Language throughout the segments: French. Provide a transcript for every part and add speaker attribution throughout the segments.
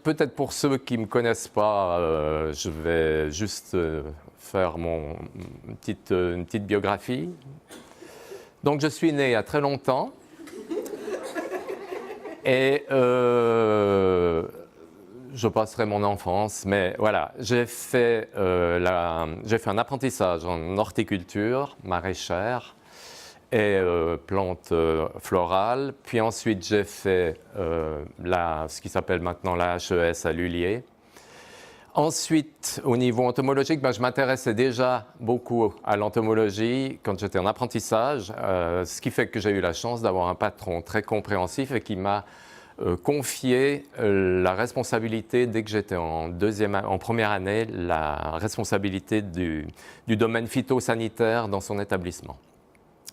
Speaker 1: Peut-être pour ceux qui ne me connaissent pas, je vais juste faire une petite biographie. Donc je suis né il y a très longtemps et je passerai mon enfance, mais voilà, j'ai fait un apprentissage en horticulture maraîchère et plantes florales. Puis ensuite, j'ai fait ce qui s'appelle maintenant la HES à Lullier. Ensuite, au niveau entomologique, je m'intéressais déjà beaucoup à l'entomologie quand j'étais en apprentissage, ce qui fait que j'ai eu la chance d'avoir un patron très compréhensif et qui m'a confié la responsabilité, dès que j'étais en première année, la responsabilité du domaine phytosanitaire dans son établissement.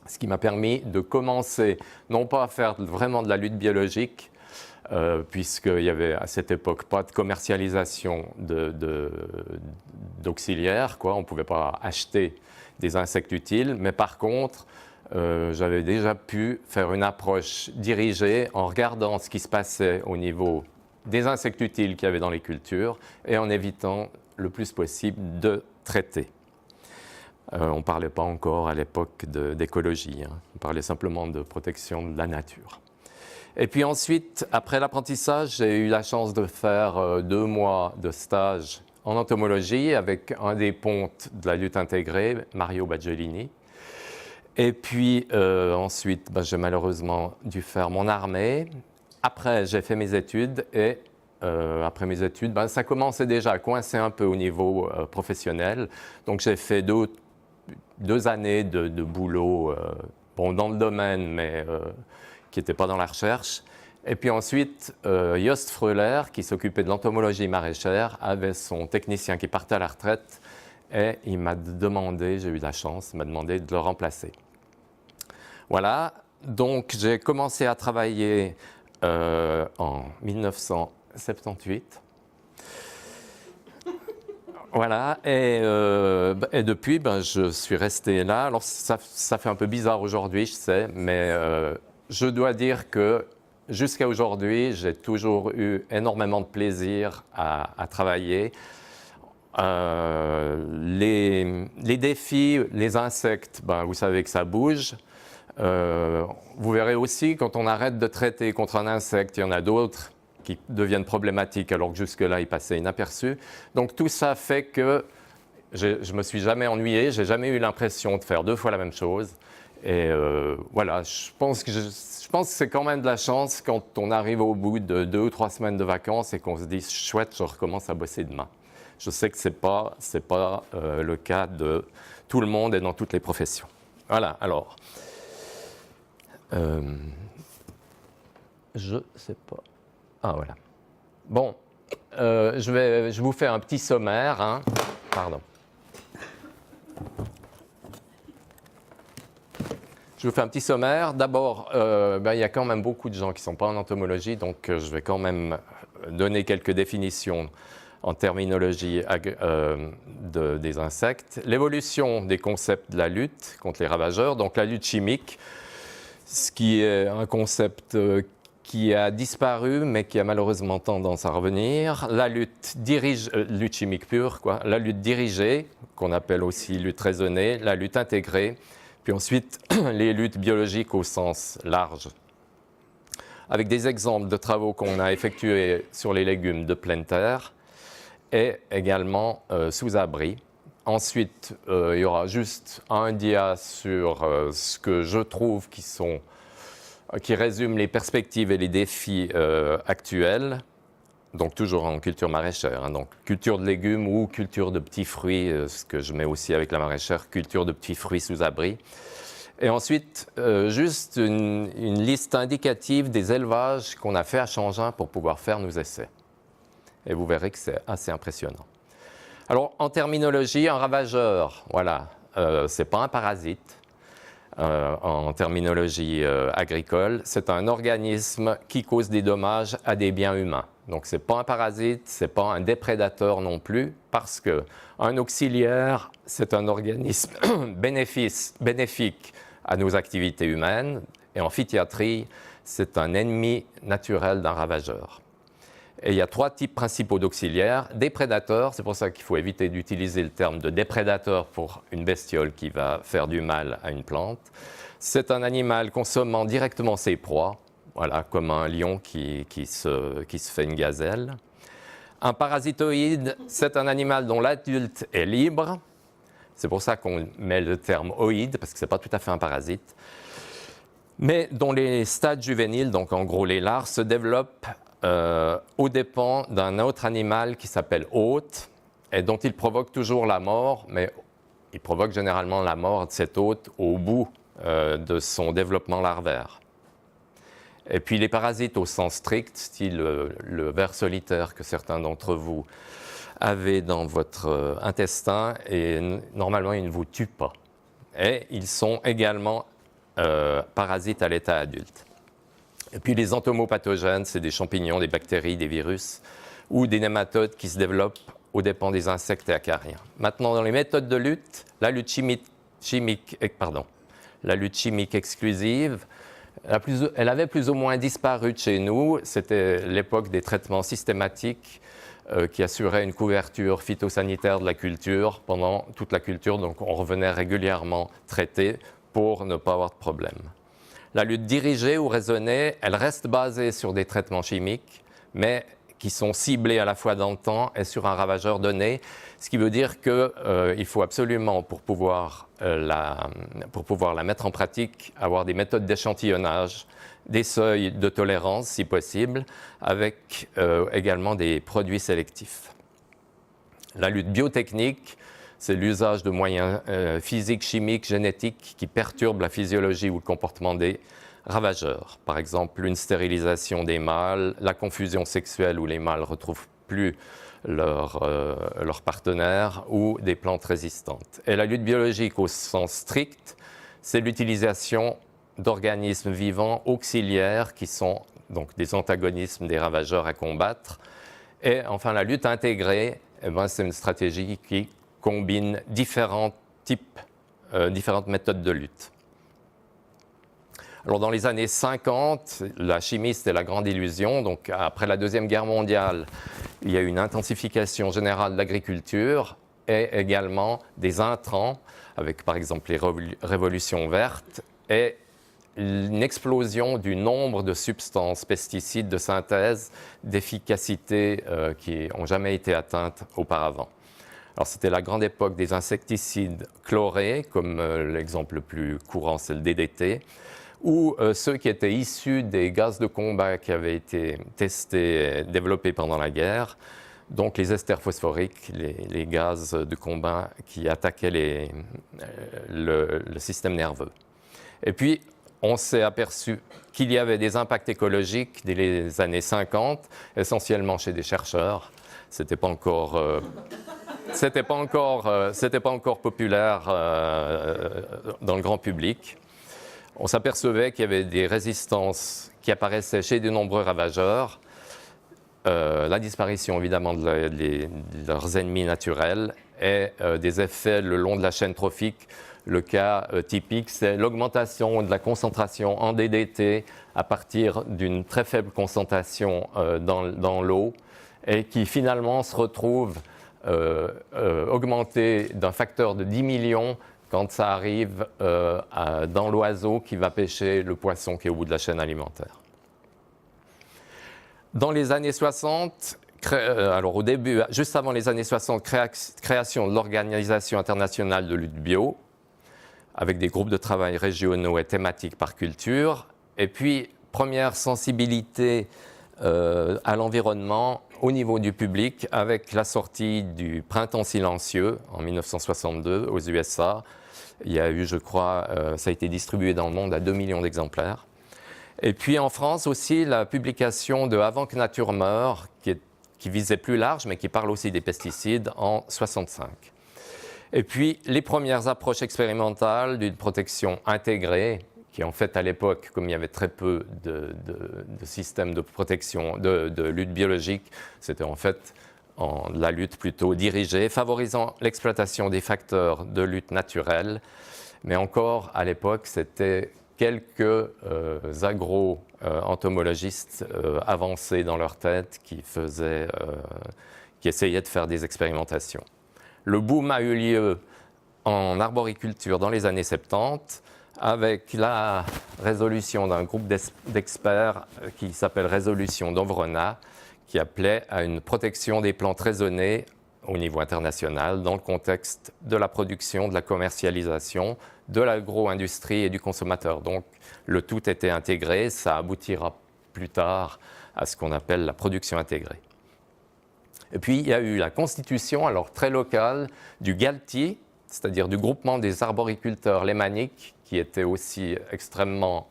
Speaker 1: Ce qui m'a permis de commencer, non pas à faire vraiment de la lutte biologique, puisqu'il n'y avait à cette époque pas de commercialisation d'auxiliaires, on ne pouvait pas acheter des insectes utiles, mais par contre, j'avais déjà pu faire une approche dirigée en regardant ce qui se passait au niveau des insectes utiles qu'il y avait dans les cultures et en évitant le plus possible de traiter. On ne parlait pas encore à l'époque d'écologie, on parlait simplement de protection de la nature. Et puis ensuite, après l'apprentissage, j'ai eu la chance de faire 2 mois de stage en entomologie avec un des pontes de la lutte intégrée, Mario Baggiolini. Et puis ensuite, j'ai malheureusement dû faire mon armée. Après, j'ai fait mes études et après mes études, ça commençait déjà à coincer un peu au niveau professionnel. Donc j'ai fait 2 années de boulot dans le domaine, mais qui n'était pas dans la recherche. Et puis ensuite, Jost Fröhler, qui s'occupait de l'entomologie maraîchère, avait son technicien qui partait à la retraite et il m'a demandé, j'ai eu la chance, il m'a demandé de le remplacer. Voilà, donc j'ai commencé à travailler en 1978. Voilà, et depuis, je suis resté là. Alors, ça fait un peu bizarre aujourd'hui, je sais, mais je dois dire que jusqu'à aujourd'hui, j'ai toujours eu énormément de plaisir à travailler. Les défis, les insectes, vous savez que ça bouge. Vous verrez aussi, quand on arrête de traiter contre un insecte, il y en a d'autres qui deviennent problématiques alors que jusque-là, ils passaient inaperçus. Donc tout ça fait que je ne me suis jamais ennuyé, je n'ai jamais eu l'impression de faire 2 fois la même chose. Et voilà, je pense que c'est quand même de la chance quand on arrive au bout de 2 ou 3 semaines de vacances et qu'on se dit « chouette, je recommence à bosser demain ». Je sais que ce n'est pas le cas de tout le monde et dans toutes les professions. Voilà, alors, je ne sais pas. Ah, voilà. Bon, je vous fais un petit sommaire. Pardon. Je vous fais un petit sommaire. D'abord, il y a quand même beaucoup de gens qui ne sont pas en entomologie, donc je vais quand même donner quelques définitions en terminologie des insectes. L'évolution des concepts de la lutte contre les ravageurs, donc la lutte chimique, ce qui est un concept qui a disparu, mais qui a malheureusement tendance à revenir. La lutte chimique pure, la lutte dirigée, qu'on appelle aussi lutte raisonnée, la lutte intégrée, puis ensuite les luttes biologiques au sens large. Avec des exemples de travaux qu'on a effectués sur les légumes de pleine terre et également sous abri. Ensuite, il y aura juste un dia sur ce que je trouve qui résume les perspectives et les défis actuels, donc toujours en culture maraîchère, donc culture de légumes ou culture de petits fruits, ce que je mets aussi avec la maraîchère, culture de petits fruits sous abri. Et ensuite, juste une liste indicative des élevages qu'on a fait à Changin pour pouvoir faire nos essais. Et vous verrez que c'est assez impressionnant. Alors, en terminologie, un ravageur, voilà, ce n'est pas un parasite. En terminologie agricole, c'est un organisme qui cause des dommages à des biens humains. Donc, ce n'est pas un parasite, ce n'est pas un déprédateur non plus, parce qu'un auxiliaire, c'est un organisme bénéfique à nos activités humaines, et en phytiatrie, c'est un ennemi naturel d'un ravageur. Et il y a 3 types principaux d'auxiliaires. Des prédateurs, c'est pour ça qu'il faut éviter d'utiliser le terme de déprédateur pour une bestiole qui va faire du mal à une plante. C'est un animal consommant directement ses proies, voilà, comme un lion qui se fait une gazelle. Un parasitoïde, c'est un animal dont l'adulte est libre. C'est pour ça qu'on met le terme oïde, parce que ce n'est pas tout à fait un parasite. Mais dont les stades juvéniles, donc en gros les larves, se développent aux dépens d'un autre animal qui s'appelle hôte, et dont il provoque toujours la mort, mais il provoque généralement la mort de cet hôte au bout de son développement larvaire. Et puis les parasites au sens strict, style le ver solitaire que certains d'entre vous avez dans votre intestin, et normalement ils ne vous tuent pas. Et ils sont également parasites à l'état adulte. Et puis les entomopathogènes, c'est des champignons, des bactéries, des virus ou des nématodes qui se développent aux dépens des insectes et acariens. Maintenant, dans les méthodes de lutte, la lutte chimique exclusive, elle avait plus ou moins disparu de chez nous. C'était l'époque des traitements systématiques qui assuraient une couverture phytosanitaire de la culture pendant toute la culture. Donc on revenait régulièrement traiter pour ne pas avoir de problème. La lutte dirigée ou raisonnée, elle reste basée sur des traitements chimiques, mais qui sont ciblés à la fois dans le temps et sur un ravageur donné, ce qui veut dire qu'il faut absolument, pour pouvoir la mettre en pratique, avoir des méthodes d'échantillonnage, des seuils de tolérance si possible, avec également des produits sélectifs. La lutte biotechnique, c'est l'usage de moyens physiques, chimiques, génétiques qui perturbent la physiologie ou le comportement des ravageurs. Par exemple, une stérilisation des mâles, la confusion sexuelle où les mâles ne retrouvent plus leur partenaire, ou des plantes résistantes. Et la lutte biologique au sens strict, c'est l'utilisation d'organismes vivants auxiliaires qui sont donc des antagonismes des ravageurs à combattre. Et enfin, la lutte intégrée, c'est une stratégie qui combine différentes méthodes de lutte. Alors, dans les années 50, la chimie, c'était la grande illusion. Donc, après la Deuxième Guerre mondiale, il y a eu une intensification générale de l'agriculture et également des intrants, avec par exemple les révolutions vertes, et une explosion du nombre de substances, pesticides de synthèse, d'efficacité qui n'ont jamais été atteintes auparavant. Alors, c'était la grande époque des insecticides chlorés, comme l'exemple le plus courant, c'est le DDT, ou ceux qui étaient issus des gaz de combat qui avaient été testés et développés pendant la guerre, donc les esters phosphoriques, les gaz de combat qui attaquaient le système nerveux. Et puis, on s'est aperçu qu'il y avait des impacts écologiques dès les années 50, essentiellement chez des chercheurs. C'était pas encore populaire dans le grand public. On s'apercevait qu'il y avait des résistances qui apparaissaient chez de nombreux ravageurs, la disparition évidemment de leurs ennemis naturels et des effets le long de la chaîne trophique. Le cas typique, c'est l'augmentation de la concentration en DDT à partir d'une très faible concentration dans l'eau et qui finalement se retrouve augmentée d'un facteur de 10 millions quand ça arrive dans l'oiseau qui va pêcher le poisson qui est au bout de la chaîne alimentaire. Dans les années 60, alors au début, juste avant les années 60, création de l'Organisation internationale de lutte bio, avec des groupes de travail régionaux et thématiques par culture, et puis première sensibilité à l'environnement au niveau du public avec la sortie du Printemps silencieux en 1962 aux USA. Il y a eu, je crois, ça a été distribué dans le monde à 2 millions d'exemplaires. Et puis en France aussi, la publication de Avant que nature meure, qui visait plus large, mais qui parle aussi des pesticides, en 65. Et puis les premières approches expérimentales d'une protection intégrée, qui en fait à l'époque, comme il y avait très peu de systèmes de protection, de lutte biologique, c'était en fait la lutte plutôt dirigée, favorisant l'exploitation des facteurs de lutte naturelle. Mais encore, à l'époque, c'était quelques agro-entomologistes avancés dans leur tête qui essayaient de faire des expérimentations. Le boom a eu lieu en arboriculture dans les années 70 avec la résolution d'un groupe d'experts qui s'appelle Résolution d'Ovrona, qui appelait à une protection des plantes raisonnée au niveau international dans le contexte de la production, de la commercialisation, de l'agro-industrie et du consommateur. Donc le tout était intégré, ça aboutira plus tard à ce qu'on appelle la production intégrée. Et puis il y a eu la constitution, alors très locale, du GALTI, c'est-à-dire du groupement des arboriculteurs lémaniques, qui était aussi extrêmement...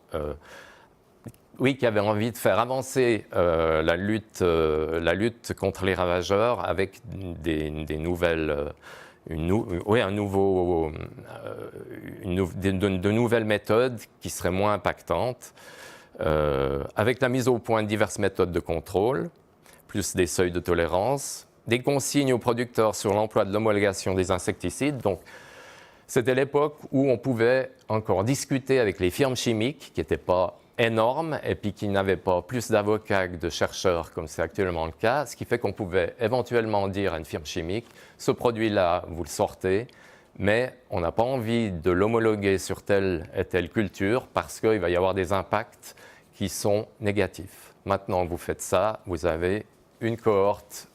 Speaker 1: qui avait envie de faire avancer la lutte contre les ravageurs avec de nouvelles méthodes qui seraient moins impactantes, avec la mise au point de diverses méthodes de contrôle, plus des seuils de tolérance, des consignes aux producteurs sur l'emploi de l'homologation des insecticides. Donc, c'était l'époque où on pouvait encore discuter avec les firmes chimiques, qui n'étaient pas énormes et puis qui n'avaient pas plus d'avocats que de chercheurs, comme c'est actuellement le cas, ce qui fait qu'on pouvait éventuellement dire à une firme chimique, ce produit-là, vous le sortez, mais on n'a pas envie de l'homologuer sur telle et telle culture parce qu'il va y avoir des impacts qui sont négatifs. Maintenant que vous faites ça, vous avez une cohorte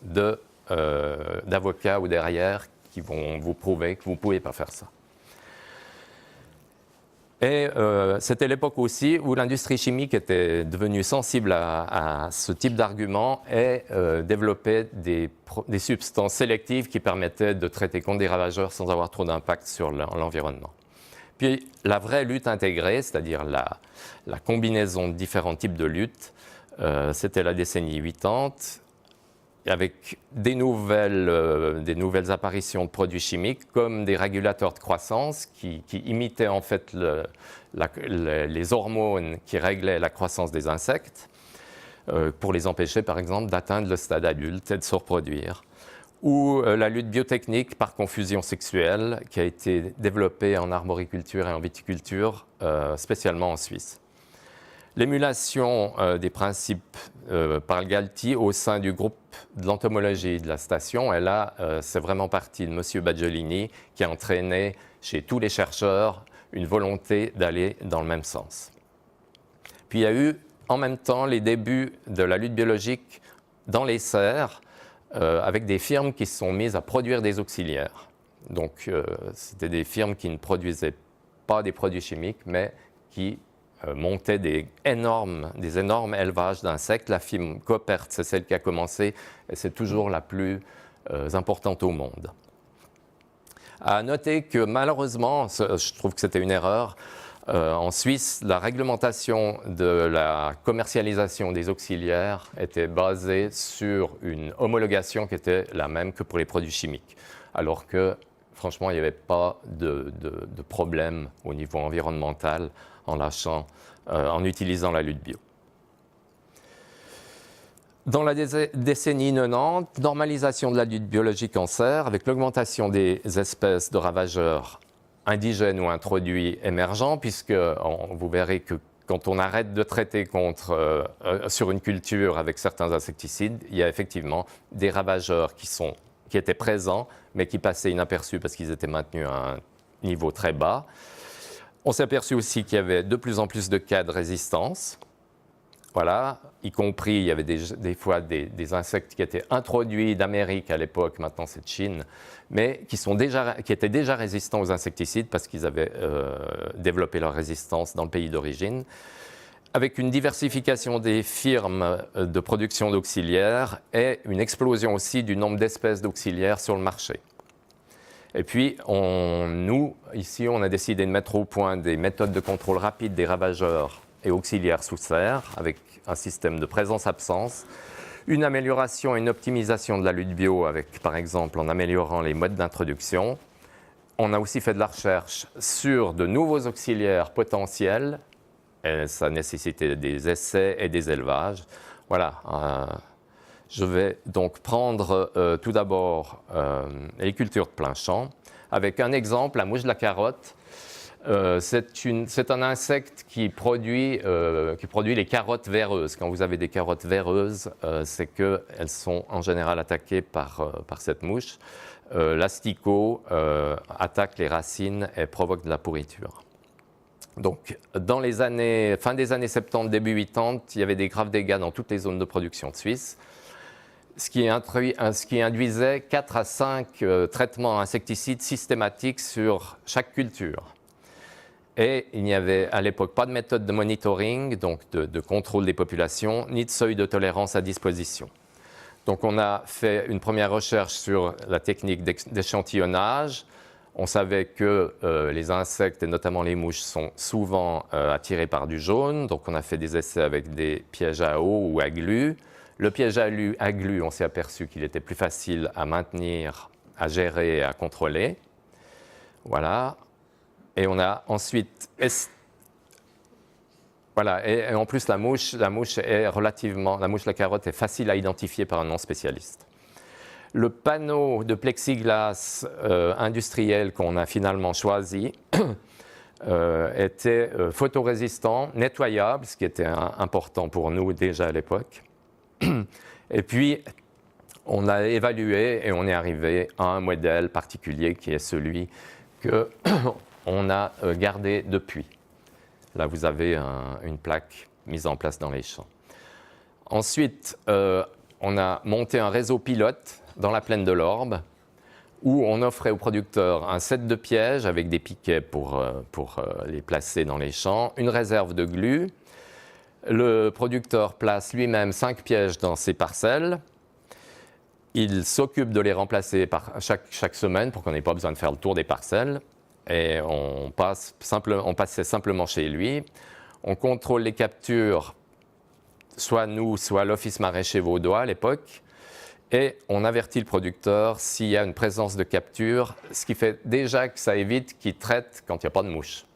Speaker 1: d'avocats ou derrière qui vont vous prouver que vous ne pouvez pas faire ça. Et c'était l'époque aussi où l'industrie chimique était devenue sensible à ce type d'argument et développait des substances sélectives qui permettaient de traiter contre des ravageurs sans avoir trop d'impact sur l'environnement. Puis la vraie lutte intégrée, c'est-à-dire la combinaison de différents types de luttes, c'était la décennie 80, avec des nouvelles apparitions de produits chimiques comme des régulateurs de croissance qui imitaient en fait les hormones qui réglaient la croissance des insectes pour les empêcher par exemple d'atteindre le stade adulte et de se reproduire. Ou la lutte biotechnique par confusion sexuelle qui a été développée en arboriculture et en viticulture, spécialement en Suisse. L'émulation des principes par le GALTI au sein du groupe de l'entomologie de la station, et là, c'est vraiment parti de M. Baggiolini qui a entraîné chez tous les chercheurs une volonté d'aller dans le même sens. Puis il y a eu en même temps les débuts de la lutte biologique dans les serres avec des firmes qui se sont mises à produire des auxiliaires. Donc c'était des firmes qui ne produisaient pas des produits chimiques, mais qui montait des énormes élevages d'insectes. La firme Koppert, c'est celle qui a commencé et c'est toujours la plus importante au monde. À noter que malheureusement, je trouve que c'était une erreur, en Suisse, la réglementation de la commercialisation des auxiliaires était basée sur une homologation qui était la même que pour les produits chimiques, alors que franchement, il n'y avait pas de problème au niveau environnemental en utilisant la lutte bio. Dans la décennie 90, normalisation de la lutte biologique en serre avec l'augmentation des espèces de ravageurs indigènes ou introduits émergents, puisque vous verrez que quand on arrête de traiter sur une culture avec certains insecticides, il y a effectivement des ravageurs qui étaient présents, mais qui passaient inaperçus parce qu'ils étaient maintenus à un niveau très bas. On s'est aperçu aussi qu'il y avait de plus en plus de cas de résistance. Voilà, y compris, il y avait des fois des insectes qui étaient introduits d'Amérique à l'époque, maintenant c'est de Chine, mais qui étaient déjà résistants aux insecticides parce qu'ils avaient développé leur résistance dans le pays d'origine. Avec une diversification des firmes de production d'auxiliaires et une explosion aussi du nombre d'espèces d'auxiliaires sur le marché. Et puis, nous, ici, on a décidé de mettre au point des méthodes de contrôle rapide des ravageurs et auxiliaires sous serre, avec un système de présence-absence, une amélioration et une optimisation de la lutte bio, avec, par exemple, en améliorant les modes d'introduction. On a aussi fait de la recherche sur de nouveaux auxiliaires potentiels, et ça nécessitait des essais et des élevages. Voilà. Je vais donc prendre tout d'abord les cultures de plein champ, avec un exemple, la mouche de la carotte. C'est un insecte qui produit les carottes véreuses. Quand vous avez des carottes véreuses, c'est qu'elles sont en général attaquées par cette mouche. L'asticot attaque les racines et provoque de la pourriture. Donc, dans fin des années 70, début 80, il y avait des graves dégâts dans toutes les zones de production de Suisse, ce qui induisait 4 à 5 traitements insecticides systématiques sur chaque culture. Et il n'y avait à l'époque pas de méthode de monitoring, donc de contrôle des populations, ni de seuil de tolérance à disposition. Donc on a fait une première recherche sur la technique d'échantillonnage. On savait que les insectes, et notamment les mouches, sont souvent attirés par du jaune. Donc on a fait des essais avec des pièges à eau ou à glu. Le piège à glu, on s'est aperçu qu'il était plus facile à maintenir, à gérer et à contrôler. Voilà. Et on a ensuite... Voilà, et en plus la mouche la carotte est facile à identifier par un non-spécialiste. Le panneau de plexiglas industriel qu'on a finalement choisi était photorésistant, nettoyable, ce qui était important pour nous déjà à l'époque. Et puis, on a évalué et on est arrivé à un modèle particulier qui est celui qu'on a gardé depuis. Là, vous avez une plaque mise en place dans les champs. Ensuite, on a monté un réseau pilote dans la plaine de l'Orbe où on offrait aux producteurs un set de pièges avec des piquets pour les placer dans les champs, une réserve de glu. Le producteur place lui-même 5 pièges dans ses parcelles. Il s'occupe de les remplacer chaque semaine pour qu'on n'ait pas besoin de faire le tour des parcelles. Et on passait simplement chez lui. On contrôle les captures, soit nous, soit l'Office maraîcher vaudois à l'époque. Et on avertit le producteur s'il y a une présence de capture, ce qui fait déjà que ça évite qu'il traite quand il n'y a pas de mouche.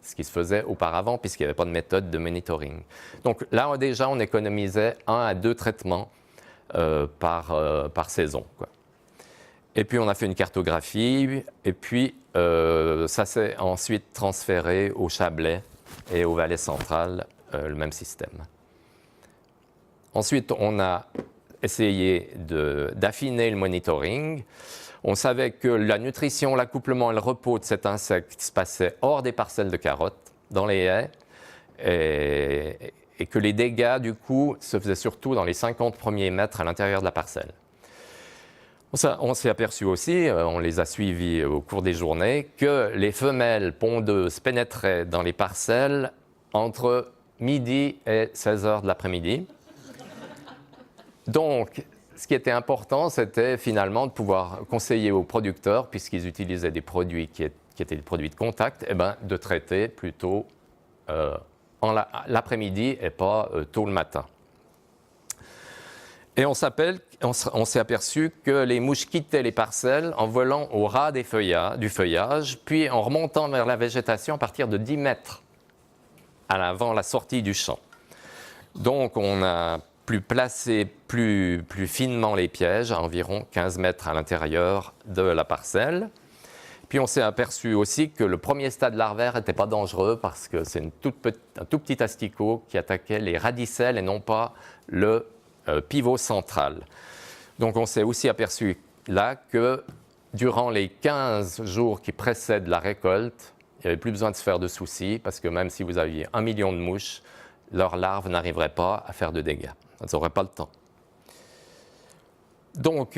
Speaker 1: Ce qui se faisait auparavant puisqu'il n'y avait pas de méthode de monitoring. Donc là, déjà, on économisait 1 à 2 traitements par saison, quoi. Et puis, on a fait une cartographie, et puis ça s'est ensuite transféré au Chablais et au Valais central, le même système. Ensuite, on a essayé d'affiner le monitoring. On savait que la nutrition, l'accouplement et le repos de cet insecte se passaient hors des parcelles de carottes, dans les haies, et que les dégâts, du coup, se faisaient surtout dans les 50 premiers mètres à l'intérieur de la parcelle. On s'est aperçu aussi, on les a suivis au cours des journées, que les femelles pondeuses pénétraient dans les parcelles entre midi et 16 heures de l'après-midi. Donc, ce qui était important, c'était finalement de pouvoir conseiller aux producteurs, puisqu'ils utilisaient des produits qui étaient des produits de contact, de traiter plutôt l'après-midi et pas tôt le matin. Et on s'est aperçu que les mouches quittaient les parcelles en volant au ras du feuillage, puis en remontant vers la végétation à partir de 10 mètres avant la sortie du champ. Donc, on a pu placer plus finement les pièges, à environ 15 mètres à l'intérieur de la parcelle. Puis on s'est aperçu aussi que le premier stade larvaire n'était pas dangereux parce que c'est un tout petit asticot qui attaquait les radicelles et non pas le pivot central. Donc on s'est aussi aperçu là que durant les 15 jours qui précèdent la récolte, il n'y avait plus besoin de se faire de soucis parce que même si vous aviez 1 million de mouches, leurs larves n'arriveraient pas à faire de dégâts. Elles n'auraient pas le temps. Donc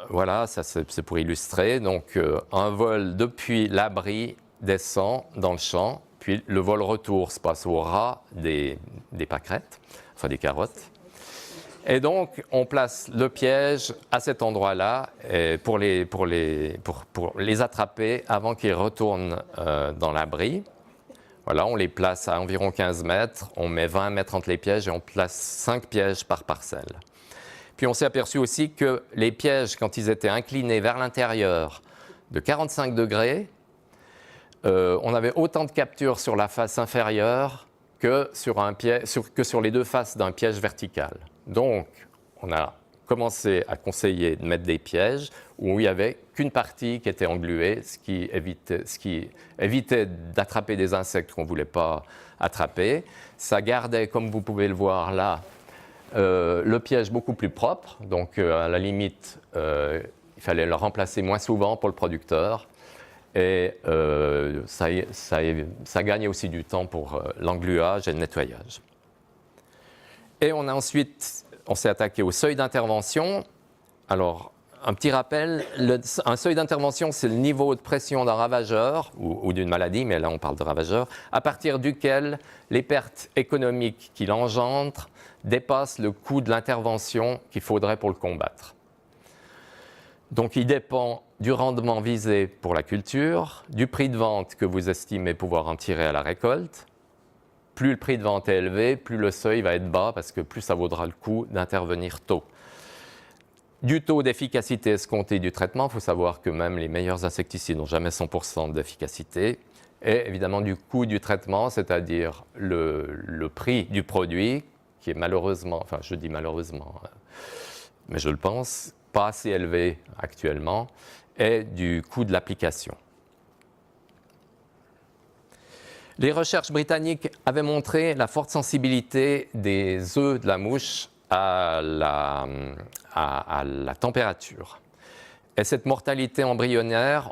Speaker 1: voilà, ça c'est pour illustrer. Donc un vol depuis l'abri descend dans le champ, puis le vol retour se passe au ras des pâquerettes, enfin des carottes. Et donc, on place le piège à cet endroit-là pour les attraper avant qu'ils retournent dans l'abri. Voilà, on les place à environ 15 mètres, on met 20 mètres entre les pièges et on place 5 pièges par parcelle. Puis on s'est aperçu aussi que les pièges, quand ils étaient inclinés vers l'intérieur de 45 degrés, on avait autant de captures sur la face inférieure que sur les deux faces d'un piège vertical. Donc, on a commencé à conseiller de mettre des pièges où il n'y avait qu'une partie qui était engluée, ce qui évitait d'attraper des insectes qu'on ne voulait pas attraper. Ça gardait, comme vous pouvez le voir là, le piège beaucoup plus propre. Donc, à la limite, il fallait le remplacer moins souvent pour le producteur. Et ça gagnait aussi du temps pour l'engluage et le nettoyage. Et on s'est attaqué au seuil d'intervention. Alors, un petit rappel, un seuil d'intervention, c'est le niveau de pression d'un ravageur ou d'une maladie, mais là on parle de ravageur, à partir duquel les pertes économiques qu'il engendre dépassent le coût de l'intervention qu'il faudrait pour le combattre. Donc, il dépend du rendement visé pour la culture, du prix de vente que vous estimez pouvoir en tirer à la récolte. Plus le prix de vente est élevé, plus le seuil va être bas parce que plus ça vaudra le coup d'intervenir tôt. Du taux d'efficacité escompté du traitement, il faut savoir que même les meilleurs insecticides n'ont jamais 100% d'efficacité. Et évidemment du coût du traitement, c'est-à-dire le prix du produit, qui est malheureusement, enfin je dis malheureusement, mais je le pense, pas assez élevé actuellement, et du coût de l'application. Les recherches britanniques avaient montré la forte sensibilité des œufs de la mouche à la température. Et cette mortalité embryonnaire,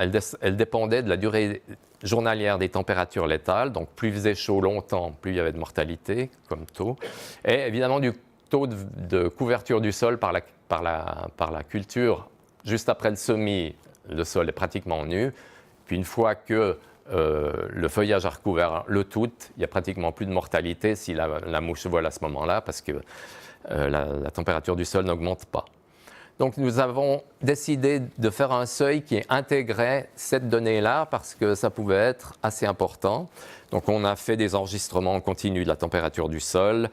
Speaker 1: elle dépendait de la durée journalière des températures létales. Donc plus il faisait chaud longtemps, plus il y avait de mortalité comme taux. Et évidemment du taux de couverture du sol par la culture. Juste après le semis, le sol est pratiquement nu. Puis une fois que le feuillage a recouvert le tout, il n'y a pratiquement plus de mortalité si la mouche vole à ce moment-là parce que la température du sol n'augmente pas. Donc nous avons décidé de faire un seuil qui intégrait cette donnée-là parce que ça pouvait être assez important. Donc on a fait des enregistrements continus de la température du sol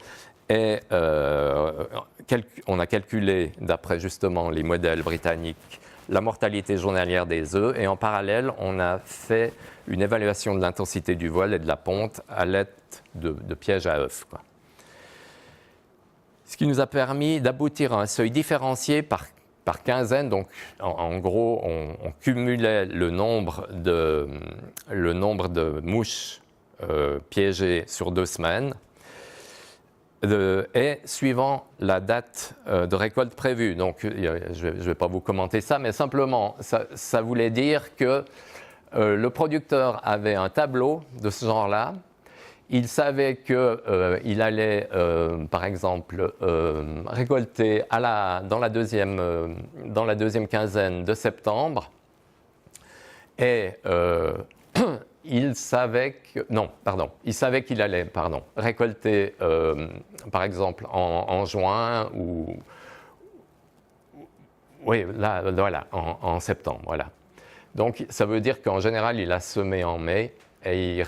Speaker 1: et on a calculé, d'après justement les modèles britanniques, la mortalité journalière des œufs et en parallèle, on a fait une évaluation de l'intensité du vol et de la ponte à l'aide de pièges à œufs, quoi. Ce qui nous a permis d'aboutir à un seuil différencié par quinzaine. Donc, en gros, on cumulait le nombre de mouches piégées sur 2 semaines et suivant la date de récolte prévue. Donc, je ne vais pas vous commenter ça, mais simplement, ça voulait dire que le producteur avait un tableau de ce genre-là. Il savait qu'il allait, par exemple, récolter dans la deuxième quinzaine de septembre. Et il savait qu'il allait récolter, par exemple, en juin ou... Oui, là, voilà, en septembre, voilà. Donc, ça veut dire qu'en général, il a semé en mai. Et il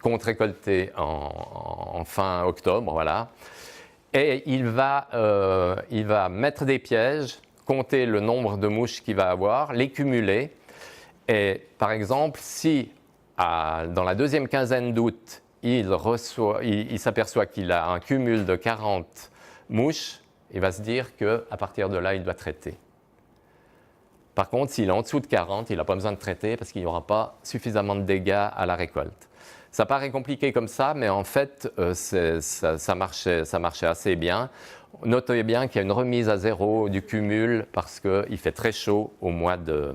Speaker 1: compte récolter en fin octobre, voilà. Et il va mettre des pièges, compter le nombre de mouches qu'il va avoir, les cumuler. Et par exemple, si dans la deuxième quinzaine d'août, il s'aperçoit qu'il a un cumul de 40 mouches, il va se dire qu'à partir de là, il doit traiter. Par contre, s'il est en dessous de 40, il n'a pas besoin de traiter parce qu'il n'y aura pas suffisamment de dégâts à la récolte. Ça paraît compliqué comme ça, mais en fait, ça marchait assez bien. Notez bien qu'il y a une remise à zéro du cumul parce qu'il fait très chaud au mois de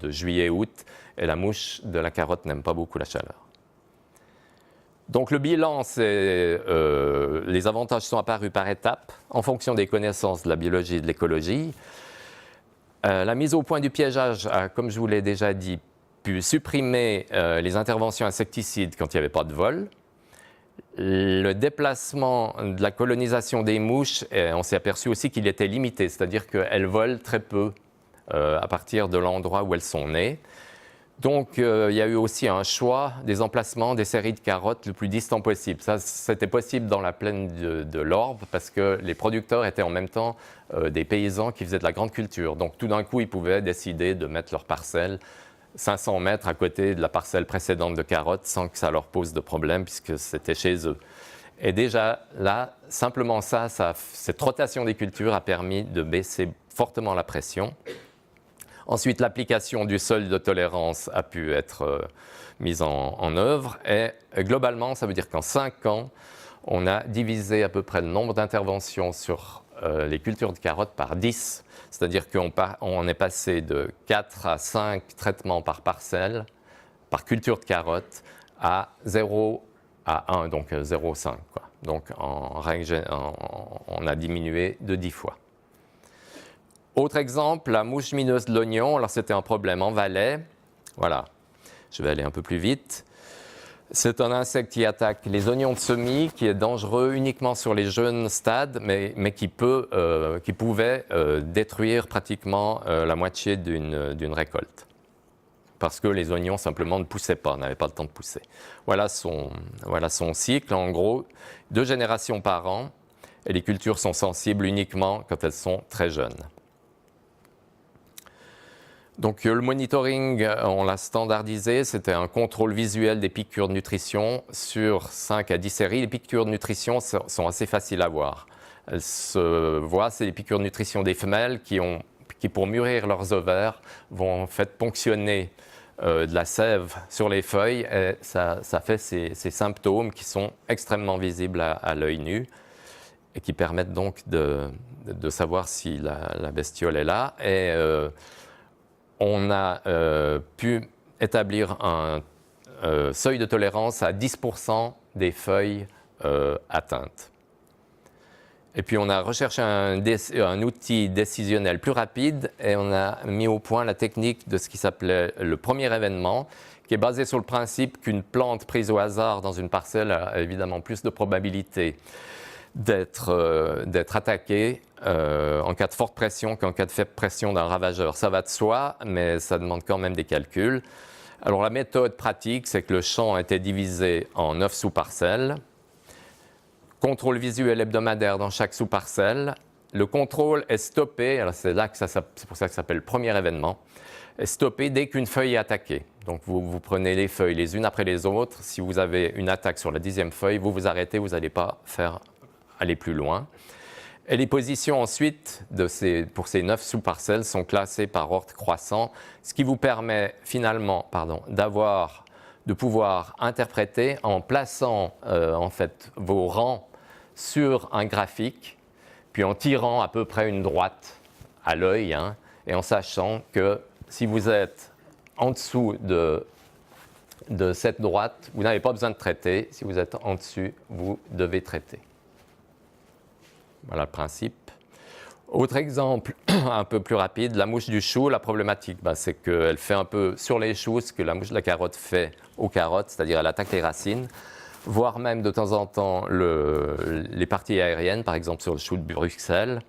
Speaker 1: juillet-août et la mouche de la carotte n'aime pas beaucoup la chaleur. Donc le bilan, les avantages sont apparus par étapes en fonction des connaissances de la biologie et de l'écologie. La mise au point du piégeage a, comme je vous l'ai déjà dit, pu supprimer les interventions insecticides quand il n'y avait pas de vol. Le déplacement de la colonisation des mouches, on s'est aperçu aussi qu'il était limité, c'est-à-dire qu'elles volent très peu à partir de l'endroit où elles sont nées. Donc, il y a eu aussi un choix des emplacements des séries de carottes le plus distant possible. Ça, c'était possible dans la plaine de l'Orbe parce que les producteurs étaient en même temps des paysans qui faisaient de la grande culture. Donc, tout d'un coup, ils pouvaient décider de mettre leur parcelle 500 mètres à côté de la parcelle précédente de carottes sans que ça leur pose de problème puisque c'était chez eux. Et déjà là, simplement cette rotation des cultures a permis de baisser fortement la pression. Ensuite, l'application du seuil de tolérance a pu être mise en œuvre. Et globalement, ça veut dire qu'en 5 ans, on a divisé à peu près le nombre d'interventions sur les cultures de carottes par 10. C'est-à-dire qu'on est passé de 4 à 5 traitements par parcelle, par culture de carottes, à 0 à 1, donc 0,5. Donc on a diminué de 10 fois. Autre exemple, la mouche mineuse de l'oignon. Alors c'était un problème en Valais. Voilà, je vais aller un peu plus vite. C'est un insecte qui attaque les oignons de semis, qui est dangereux uniquement sur les jeunes stades, mais qui pouvait détruire pratiquement la moitié d'une récolte. Parce que les oignons simplement ne poussaient pas, n'avaient pas le temps de pousser. Voilà son cycle. En gros, 2 générations par an, et les cultures sont sensibles uniquement quand elles sont très jeunes. Donc le monitoring, on l'a standardisé, c'était un contrôle visuel des piqûres de nutrition sur 5 à 10 séries. Les piqûres de nutrition sont assez faciles à voir. Elles se voient, c'est les piqûres de nutrition des femelles qui, pour mûrir leurs ovaires, vont en fait ponctionner de la sève sur les feuilles. Et ça fait ces symptômes qui sont extrêmement visibles à l'œil nu et qui permettent donc de savoir si la bestiole est là. Et on a pu établir un seuil de tolérance à 10% des feuilles atteintes. Et puis on a recherché un outil décisionnel plus rapide et on a mis au point la technique de ce qui s'appelait le premier événement, qui est basé sur le principe qu'une plante prise au hasard dans une parcelle a évidemment plus de probabilité d'être attaquée en cas de forte pression qu'en cas de faible pression d'un ravageur. Ça va de soi, mais ça demande quand même des calculs. Alors la méthode pratique, c'est que le champ a été divisé en 9 sous-parcelles. Contrôle visuel hebdomadaire dans chaque sous-parcelle. Le contrôle est stoppé, alors c'est pour ça que ça s'appelle le premier événement, est stoppé dès qu'une feuille est attaquée. Donc vous prenez les feuilles les unes après les autres. Si vous avez une attaque sur la 10e feuille, vous vous arrêtez, vous n'allez pas aller plus loin. Et les positions ensuite pour ces 9 sous-parcelles sont classées par ordre croissant, ce qui vous permet finalement de pouvoir interpréter en plaçant en fait vos rangs sur un graphique, puis en tirant à peu près une droite à l'œil, et en sachant que si vous êtes en dessous de cette droite, vous n'avez pas besoin de traiter. Si vous êtes en dessus, vous devez traiter. Voilà le principe. Autre exemple, un peu plus rapide, la mouche du chou. La problématique, c'est qu'elle fait un peu sur les choux ce que la mouche de la carotte fait aux carottes, c'est-à-dire elle attaque les racines, voire même de temps en temps les parties aériennes, par exemple sur le chou de Bruxelles.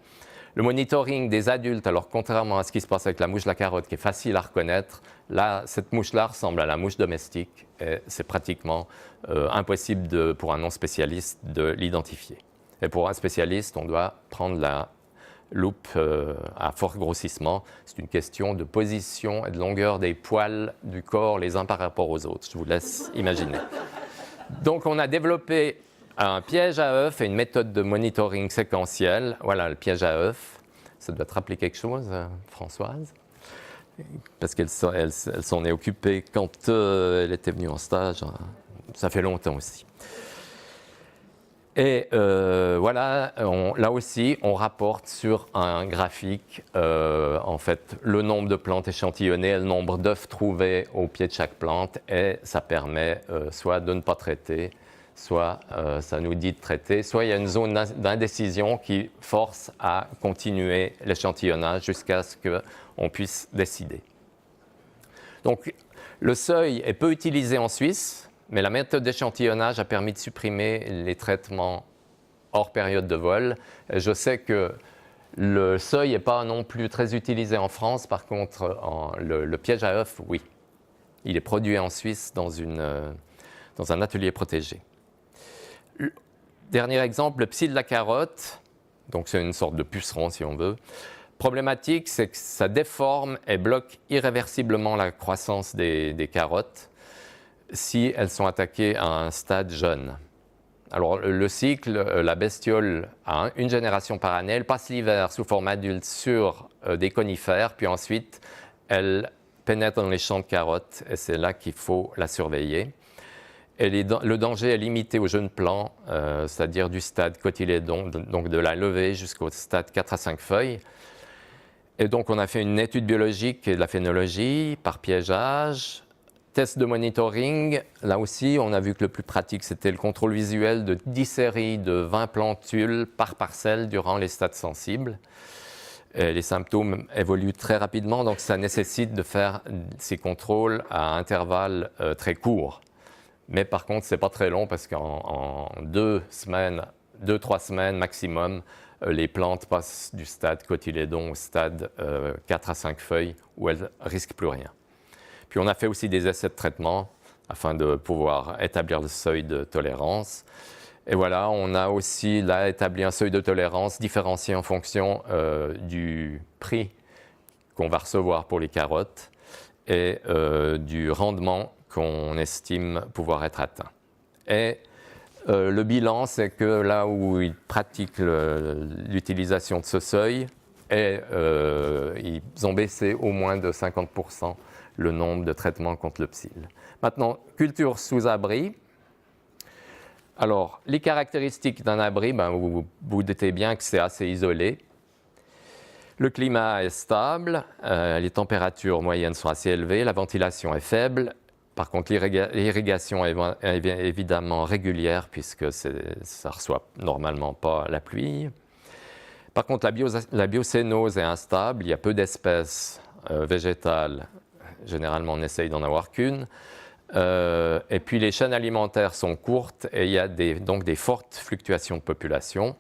Speaker 1: Le monitoring des adultes, alors contrairement à ce qui se passe avec la mouche de la carotte, qui est facile à reconnaître, là, cette mouche-là ressemble à la mouche domestique et c'est pratiquement impossible pour un non-spécialiste de l'identifier. Et pour un spécialiste, on doit prendre la loupe à fort grossissement. C'est une question de position et de longueur des poils du corps les uns par rapport aux autres. Je vous laisse imaginer. Donc on a développé un piège à œufs et une méthode de monitoring séquentiel. Voilà le piège à œufs. Ça doit te rappeler quelque chose, Françoise? Parce qu'elle s'en est occupée quand elle était venue en stage. Ça fait longtemps aussi. Et voilà, là aussi, on rapporte sur un graphique en fait le nombre de plantes échantillonnées, le nombre d'œufs trouvés au pied de chaque plante, et ça permet soit de ne pas traiter, soit ça nous dit de traiter, soit il y a une zone d'indécision qui force à continuer l'échantillonnage jusqu'à ce qu'on puisse décider. Donc le seuil est peu utilisé en Suisse. Mais la méthode d'échantillonnage a permis de supprimer les traitements hors période de vol. Et je sais que le seuil n'est pas non plus très utilisé en France. Par contre, le piège à œufs, oui. Il est produit en Suisse dans un atelier protégé. Dernier exemple, le psy de la carotte. Donc c'est une sorte de puceron si on veut. Problématique, c'est que ça déforme et bloque irréversiblement la croissance des carottes si elles sont attaquées à un stade jeune. Alors le cycle, la bestiole a une génération par année, elle passe l'hiver sous forme adulte sur des conifères, puis ensuite elle pénètre dans les champs de carottes et c'est là qu'il faut la surveiller. Et le danger est limité aux jeunes plants, c'est-à-dire du stade cotylédon, donc de la levée jusqu'au stade 4 à 5 feuilles. Et donc on a fait une étude biologique et de la phénologie par piégeage. Test de monitoring, là aussi on a vu que le plus pratique c'était le contrôle visuel de 10 séries de 20 plantules par parcelle durant les stades sensibles. Et les symptômes évoluent très rapidement, donc ça nécessite de faire ces contrôles à intervalles très courts. Mais par contre, ce n'est pas très long parce qu'en 2-3 semaines maximum, les plantes passent du stade cotylédon au stade 4 à 5 feuilles où elles ne risquent plus rien. Puis on a fait aussi des essais de traitement afin de pouvoir établir le seuil de tolérance. Et voilà, on a aussi là établi un seuil de tolérance différencié en fonction du prix qu'on va recevoir pour les carottes et du rendement qu'on estime pouvoir être atteint. Et le bilan, c'est que là où ils pratiquent l'utilisation de ce seuil, ils ont baissé au moins de 50% le nombre de traitements contre le psylle. Maintenant, culture sous abri. Alors, les caractéristiques d'un abri, vous vous doutez bien que c'est assez isolé. Le climat est stable, les températures moyennes sont assez élevées, la ventilation est faible. Par contre, l'irrigation est évidemment régulière puisque ça ne reçoit normalement pas la pluie. Par contre, la biocénose est instable, il y a peu d'espèces végétales. Généralement, on essaye d'en avoir qu'une. Et puis, les chaînes alimentaires sont courtes et il y a donc des fortes fluctuations de population.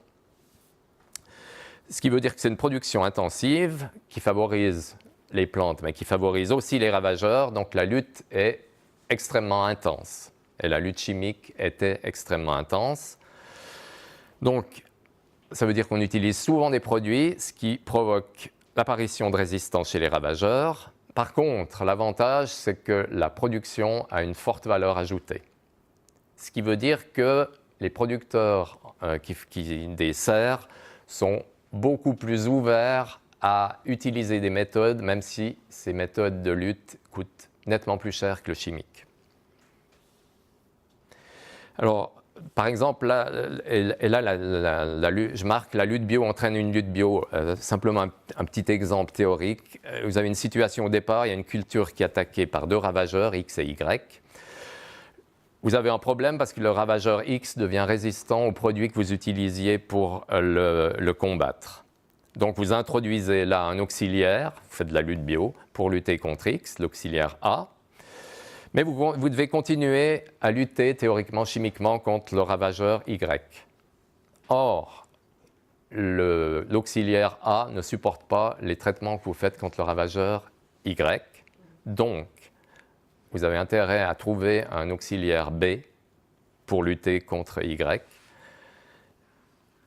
Speaker 1: Ce qui veut dire que c'est une production intensive qui favorise les plantes, mais qui favorise aussi les ravageurs. Donc, la lutte est extrêmement intense. Et la lutte chimique était extrêmement intense. Donc, ça veut dire qu'on utilise souvent des produits, ce qui provoque l'apparition de résistance chez les ravageurs. Par contre, l'avantage, c'est que la production a une forte valeur ajoutée. Ce qui veut dire que les producteurs des serres sont beaucoup plus ouverts à utiliser des méthodes, même si ces méthodes de lutte coûtent nettement plus cher que le chimique. Alors, par exemple, là, je marque la lutte bio entraîne une lutte bio. Simplement un petit exemple théorique. Vous avez une situation au départ, il y a une culture qui est attaquée par deux ravageurs, X et Y. Vous avez un problème parce que le ravageur X devient résistant aux produits que vous utilisiez pour le combattre. Donc vous introduisez là un auxiliaire, vous faites de la lutte bio pour lutter contre X, l'auxiliaire A. Mais vous devez continuer à lutter théoriquement, chimiquement contre le ravageur Y. Or, l'auxiliaire A ne supporte pas les traitements que vous faites contre le ravageur Y. Donc, vous avez intérêt à trouver un auxiliaire B pour lutter contre Y.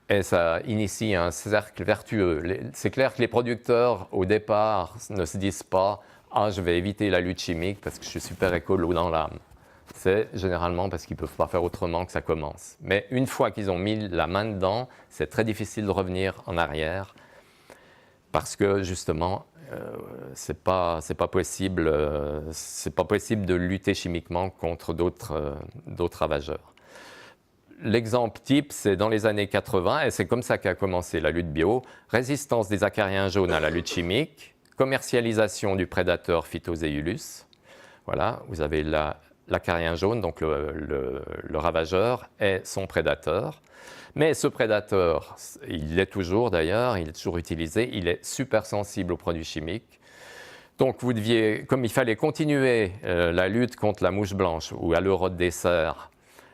Speaker 1: Et ça initie un cercle vertueux. C'est clair que les producteurs, au départ, ne se disent pas « Ah, je vais éviter la lutte chimique parce que je suis super écolo dans l'âme ». C'est généralement parce qu'ils ne peuvent pas faire autrement que ça commence. Mais une fois qu'ils ont mis la main dedans, c'est très difficile de revenir en arrière parce que, justement, c'est pas possible de lutter chimiquement contre d'autres ravageurs. L'exemple type, c'est dans les années 80, et c'est comme ça qu'a commencé la lutte bio, résistance des acariens jaunes à la lutte chimique, commercialisation du prédateur Phytozeulus. Voilà, vous avez l'acarien jaune, donc le ravageur, et son prédateur. Mais ce prédateur, il l'est toujours d'ailleurs, il est toujours utilisé, il est super sensible aux produits chimiques. Donc vous deviez, comme il fallait continuer la lutte contre la mouche blanche ou à l'eurote des serres,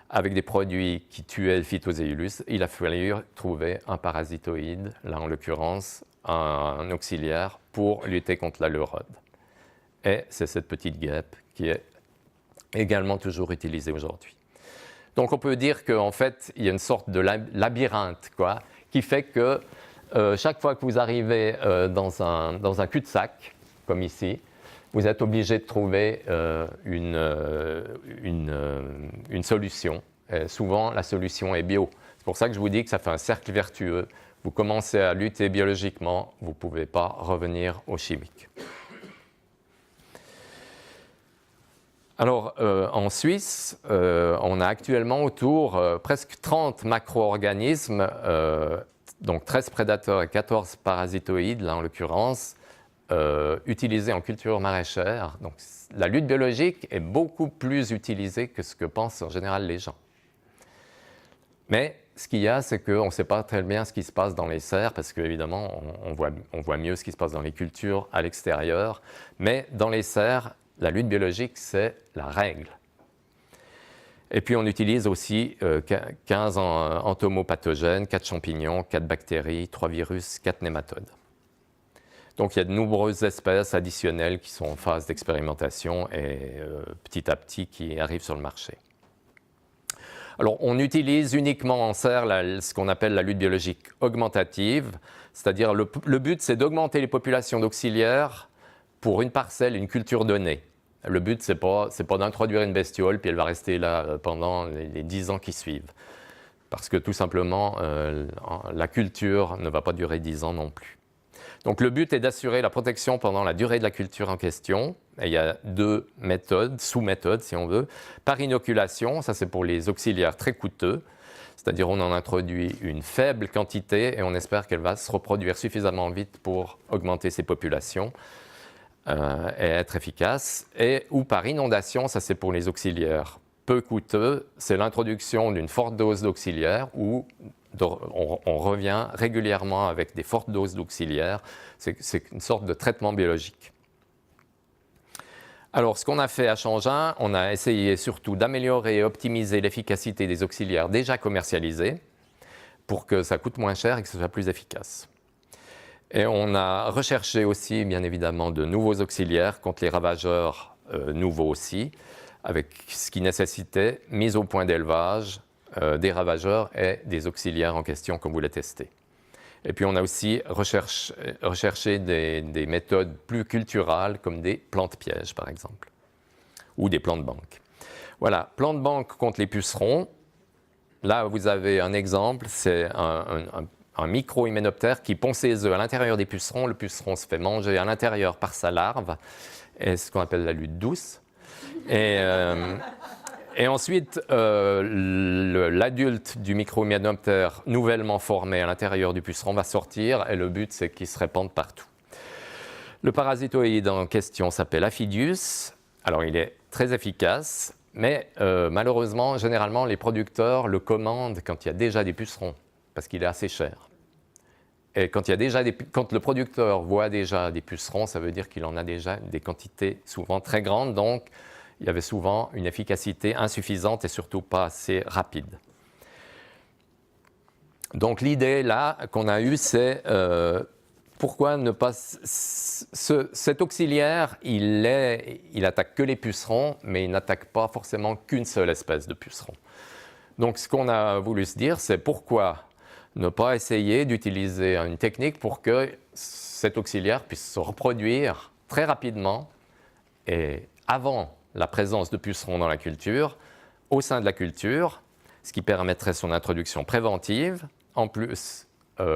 Speaker 1: avec des produits qui tuaient le Phytozeulus, il a fallu trouver un parasitoïde, là en l'occurrence un auxiliaire, pour lutter contre la leurode. Et c'est cette petite guêpe qui est également toujours utilisée aujourd'hui. Donc on peut dire qu'en fait, il y a une sorte de labyrinthe, qui fait que chaque fois que vous arrivez dans un cul-de-sac, comme ici, vous êtes obligé de trouver une solution Et souvent, la solution est bio. C'est pour ça que je vous dis que ça fait un cercle vertueux. Vous commencez à lutter biologiquement, vous ne pouvez pas revenir au chimique. Alors, en Suisse, on a actuellement autour presque 30 macro-organismes, donc 13 prédateurs et 14 parasitoïdes, là en l'occurrence, utilisés en culture maraîchère. Donc, la lutte biologique est beaucoup plus utilisée que ce que pensent en général les gens. Mais ce qu'il y a, c'est qu'on ne sait pas très bien ce qui se passe dans les serres, parce qu'évidemment, on voit mieux ce qui se passe dans les cultures à l'extérieur. Mais dans les serres, la lutte biologique, c'est la règle. Et puis, on utilise aussi 15 entomopathogènes, 4 champignons, 4 bactéries, 3 virus, 4 nématodes. Donc, il y a de nombreuses espèces additionnelles qui sont en phase d'expérimentation et petit à petit qui arrivent sur le marché. Alors, on utilise uniquement en serre ce qu'on appelle la lutte biologique augmentative, c'est-à-dire le but, c'est d'augmenter les populations d'auxiliaires pour une parcelle, une culture donnée. Le but, c'est pas d'introduire une bestiole, puis elle va rester là pendant les 10 ans qui suivent. Parce que tout simplement, la culture ne va pas durer 10 ans non plus. Donc le but est d'assurer la protection pendant la durée de la culture en question. Et il y a 2 méthodes, sous-méthodes si on veut. Par inoculation, ça c'est pour les auxiliaires très coûteux. C'est-à-dire on en introduit une faible quantité et on espère qu'elle va se reproduire suffisamment vite pour augmenter ses populations. Et être efficace, ou par inondation, ça c'est pour les auxiliaires peu coûteux, c'est l'introduction d'une forte dose d'auxiliaires où on revient régulièrement avec des fortes doses d'auxiliaires, c'est une sorte de traitement biologique. Alors ce qu'on a fait à Changin, on a essayé surtout d'améliorer et optimiser l'efficacité des auxiliaires déjà commercialisés pour que ça coûte moins cher et que ce soit plus efficace. Et on a recherché aussi, bien évidemment, de nouveaux auxiliaires contre les ravageurs nouveaux aussi, avec ce qui nécessitait mise au point d'élevage des ravageurs et des auxiliaires en question qu'on voulait tester. Et puis on a aussi recherché des méthodes plus culturales, comme des plantes pièges, par exemple, ou des plantes banques. Voilà, plantes banques contre les pucerons. Là, vous avez un exemple, c'est un micro-hyménoptère qui pond ses œufs à l'intérieur des pucerons. Le puceron se fait manger à l'intérieur par sa larve, et ce qu'on appelle la lutte douce. Et ensuite, l'adulte du micro-hyménoptère nouvellement formé à l'intérieur du puceron va sortir, et le but, c'est qu'il se répande partout. Le parasitoïde en question s'appelle Aphidius. Alors, il est très efficace, mais malheureusement, généralement, les producteurs le commandent quand il y a déjà des pucerons, parce qu'il est assez cher. Et quand le producteur voit déjà des pucerons, ça veut dire qu'il en a déjà des quantités souvent très grandes, donc il y avait souvent une efficacité insuffisante et surtout pas assez rapide. Donc l'idée là qu'on a eue, c'est pourquoi ne pas... Cet auxiliaire, il attaque que les pucerons, mais il n'attaque pas forcément qu'une seule espèce de puceron. Donc ce qu'on a voulu se dire, c'est pourquoi ne pas essayer d'utiliser une technique pour que cet auxiliaire puisse se reproduire très rapidement et avant la présence de pucerons dans la culture, au sein de la culture, ce qui permettrait son introduction préventive. En plus,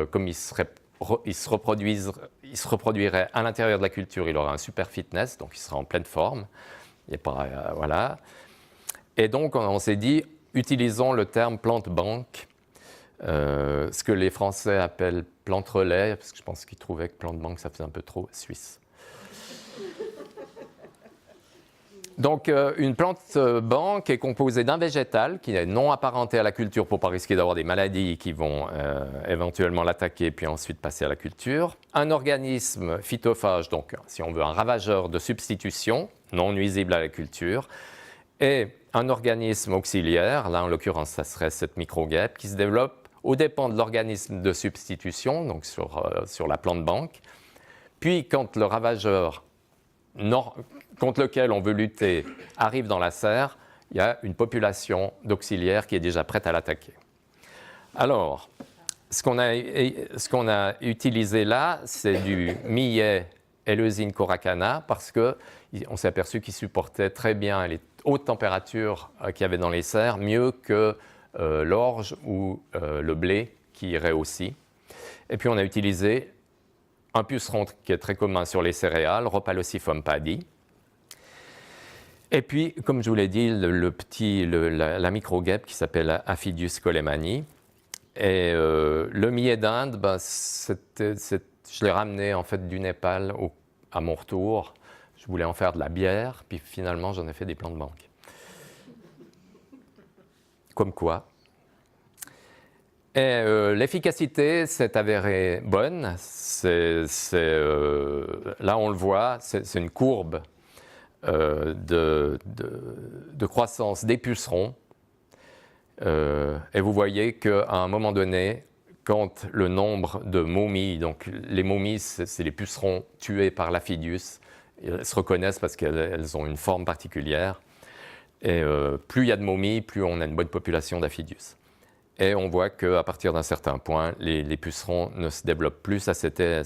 Speaker 1: comme il se reproduirait à l'intérieur de la culture, il aurait un super fitness, donc il sera en pleine forme. Voilà. Et donc, on s'est dit, utilisons le terme plante banque, ce que les Français appellent plante relais, parce que je pense qu'ils trouvaient que plante banque, ça faisait un peu trop suisse. Donc, une plante banque est composée d'un végétal qui est non apparenté à la culture pour ne pas risquer d'avoir des maladies qui vont éventuellement l'attaquer puis ensuite passer à la culture. Un organisme phytophage, donc si on veut un ravageur de substitution, non nuisible à la culture. Et un organisme auxiliaire, là en l'occurrence ça serait cette microguêpe, qui se développe aux dépens de l'organisme de substitution, donc sur la plante banque. Puis quand le ravageur contre lequel on veut lutter arrive dans la serre, il y a une population d'auxiliaires qui est déjà prête à l'attaquer. Alors, ce qu'on a utilisé là, c'est du millet Eleusine coracana, parce qu'on s'est aperçu qu'il supportait très bien les hautes températures qu'il y avait dans les serres, mieux que l'orge ou le blé, qui irait aussi. Et puis on a utilisé un puceron qui est très commun sur les céréales, Rhopalocifum paddy. Et puis, comme je vous l'ai dit, la micro-guêpe qui s'appelle Aphidius colemani. Et le millet d'Inde, je l'ai ramené en fait du Népal à mon retour. Je voulais en faire de la bière, puis finalement j'en ai fait des plants de banque. Comme quoi. Et l'efficacité s'est avérée bonne. Là, on le voit, c'est une courbe de croissance des pucerons. Et vous voyez qu'à un moment donné, quand le nombre de momies, donc les momies, c'est les pucerons tués par l'Aphidius, elles se reconnaissent parce qu'elles ont une forme particulière. Et plus il y a de momies, plus on a une bonne population d'Aphidius. Et on voit qu'à partir d'un certain point, les pucerons ne se développent plus. Ça, c'était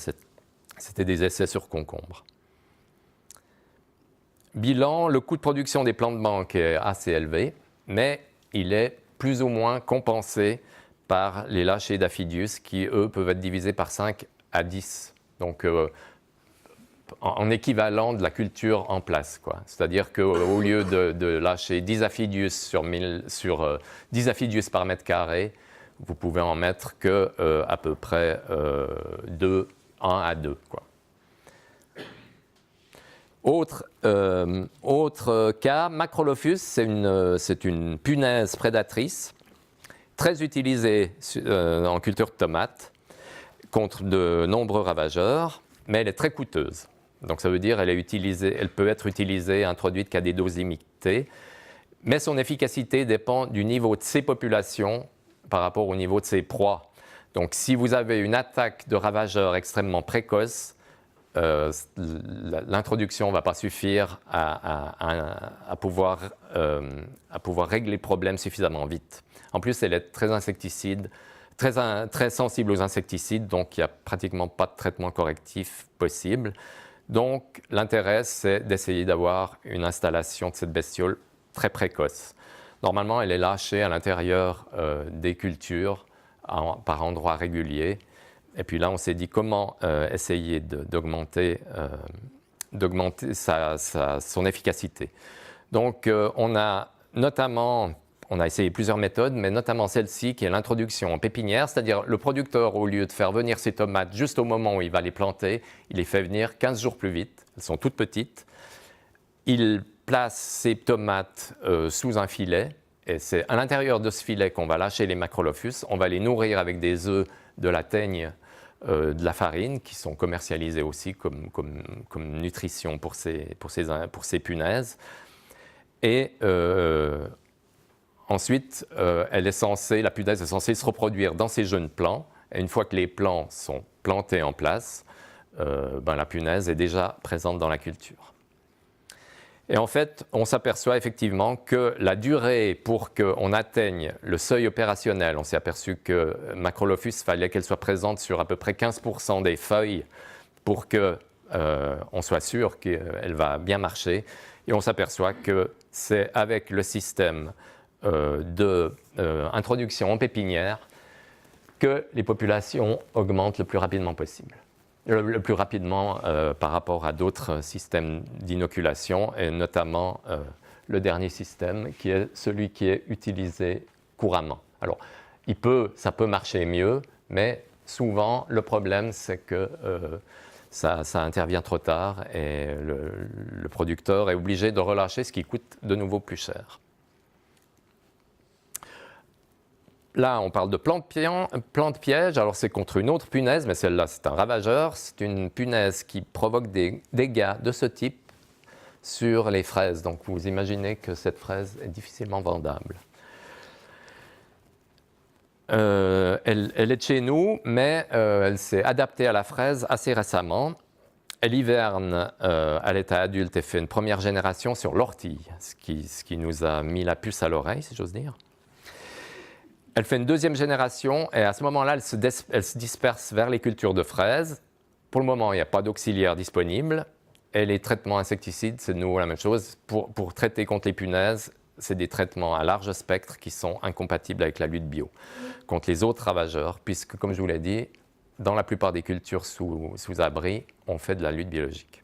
Speaker 1: des essais sur concombres. Bilan, le coût de production des plants de banque est assez élevé, mais il est plus ou moins compensé par les lâchers d'Aphidius qui, eux, peuvent être divisés par 5 à 10. Donc, en équivalent de la culture en place, quoi. C'est-à-dire qu'au lieu de lâcher 10 Aphidius sur 10 Aphidius par mètre carré, vous pouvez en mettre qu'à peu près 1 à 2, quoi. Autre cas, Macrolophus, c'est une punaise prédatrice très utilisée en culture de tomates contre de nombreux ravageurs, mais elle est très coûteuse. Donc ça veut dire elle peut être utilisée, introduite qu'à des doses limitées, mais son efficacité dépend du niveau de ses populations par rapport au niveau de ses proies. Donc si vous avez une attaque de ravageurs extrêmement précoce, l'introduction ne va pas suffire à pouvoir régler le problème suffisamment vite. En plus, elle est très insecticide, très sensible aux insecticides, donc il n'y a pratiquement pas de traitement correctif possible. Donc l'intérêt, c'est d'essayer d'avoir une installation de cette bestiole très précoce. Normalement, elle est lâchée à l'intérieur des cultures par endroits réguliers. Et puis là, on s'est dit comment essayer d'augmenter son efficacité. Donc, on a essayé plusieurs méthodes, mais notamment celle-ci qui est l'introduction en pépinière, c'est-à-dire le producteur, au lieu de faire venir ses tomates juste au moment où il va les planter, il les fait venir 15 jours plus vite. Elles sont toutes petites. Il place ses tomates sous un filet, et c'est à l'intérieur de ce filet qu'on va lâcher les Macrolophus. On va les nourrir avec des œufs, de la teigne, de la farine, qui sont commercialisées aussi comme nutrition pour ces punaises. Et ensuite, la punaise est censée se reproduire dans ces jeunes plants. Et une fois que les plants sont plantés en place, la punaise est déjà présente dans la culture. Et en fait, on s'aperçoit effectivement que la durée pour qu'on atteigne le seuil opérationnel, on s'est aperçu que Macrolophus, fallait qu'elle soit présente sur à peu près 15% des feuilles pour qu'on soit sûr qu'elle va bien marcher. Et on s'aperçoit que c'est avec le système d'introduction en pépinière que les populations augmentent le plus rapidement possible. Le plus rapidement par rapport à d'autres systèmes d'inoculation, et notamment le dernier système, qui est celui qui est utilisé couramment. Alors, ça peut marcher mieux, mais souvent, le problème, c'est que ça intervient trop tard et le producteur est obligé de relâcher, ce qui coûte de nouveau plus cher. Là, on parle de plante piège. Alors, c'est contre une autre punaise, mais celle-là, c'est un ravageur. C'est une punaise qui provoque des dégâts de ce type sur les fraises. Donc, vous imaginez que cette fraise est difficilement vendable. Elle est de chez nous, mais elle s'est adaptée à la fraise assez récemment. Elle hiverne à l'état adulte et fait une première génération sur l'ortie, ce qui nous a mis la puce à l'oreille, si j'ose dire. Elle fait une deuxième génération et à ce moment-là, elle se disperse vers les cultures de fraises pour le moment, il n'y a pas d'auxiliaire disponible. Et les traitements insecticides, c'est de nouveau la même chose. Pour traiter contre les punaises, c'est des traitements à large spectre qui sont incompatibles avec la lutte bio contre les autres ravageurs, puisque, comme je vous l'ai dit, dans la plupart des cultures sous abri, on fait de la lutte biologique.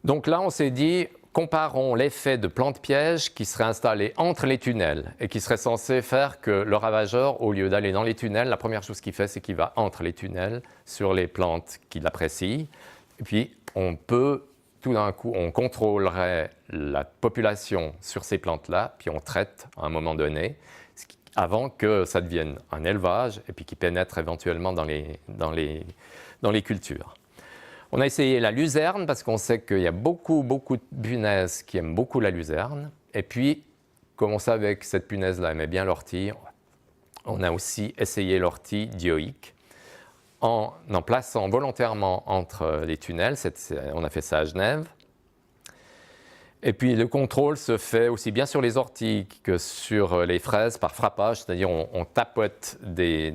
Speaker 1: Donc là, on s'est dit, comparons l'effet de plantes pièges qui seraient installées entre les tunnels et qui seraient censés faire que le ravageur, au lieu d'aller dans les tunnels, la première chose qu'il fait, c'est qu'il va entre les tunnels sur les plantes qu'il apprécie. Et puis, on peut, tout d'un coup, on contrôlerait la population sur ces plantes-là, puis on traite à un moment donné, avant que ça devienne un élevage et puis qui pénètre éventuellement dans les cultures. On a essayé la luzerne parce qu'on sait qu'il y a beaucoup de punaises qui aiment beaucoup la luzerne. Et puis, comme on savait que cette punaise-là aimait bien l'ortie, on a aussi essayé l'ortie dioïque en plaçant volontairement entre les tunnels. On a fait ça à Genève. Et puis le contrôle se fait aussi bien sur les orties que sur les fraises par frappage, c'est-à-dire on tapote des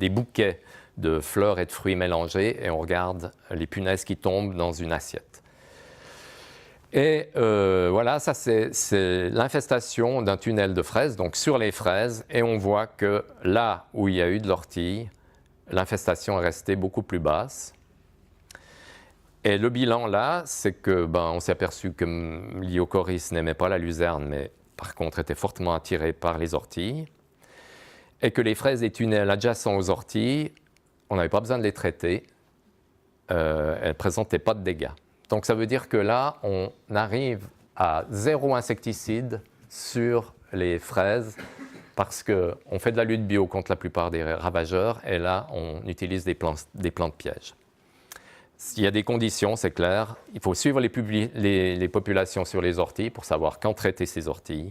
Speaker 1: bouquets de fleurs et de fruits mélangés et on regarde les punaises qui tombent dans une assiette. Et voilà, ça c'est l'infestation d'un tunnel de fraises, donc sur les fraises, et on voit que là où il y a eu de l'ortie, l'infestation est restée beaucoup plus basse. Et le bilan là, c'est que on s'est aperçu que l'Iocoris n'aimait pas la luzerne, mais par contre était fortement attiré par les orties, et que les fraises des tunnels adjacents aux orties, on n'avait pas besoin de les traiter, elles ne présentaient pas de dégâts. Donc ça veut dire que là, on arrive à 0 insecticide sur les fraises parce qu'on fait de la lutte bio contre la plupart des ravageurs, et là, on utilise des plantes pièges. S'il y a des conditions, c'est clair. Il faut suivre les populations sur les orties pour savoir quand traiter ces orties.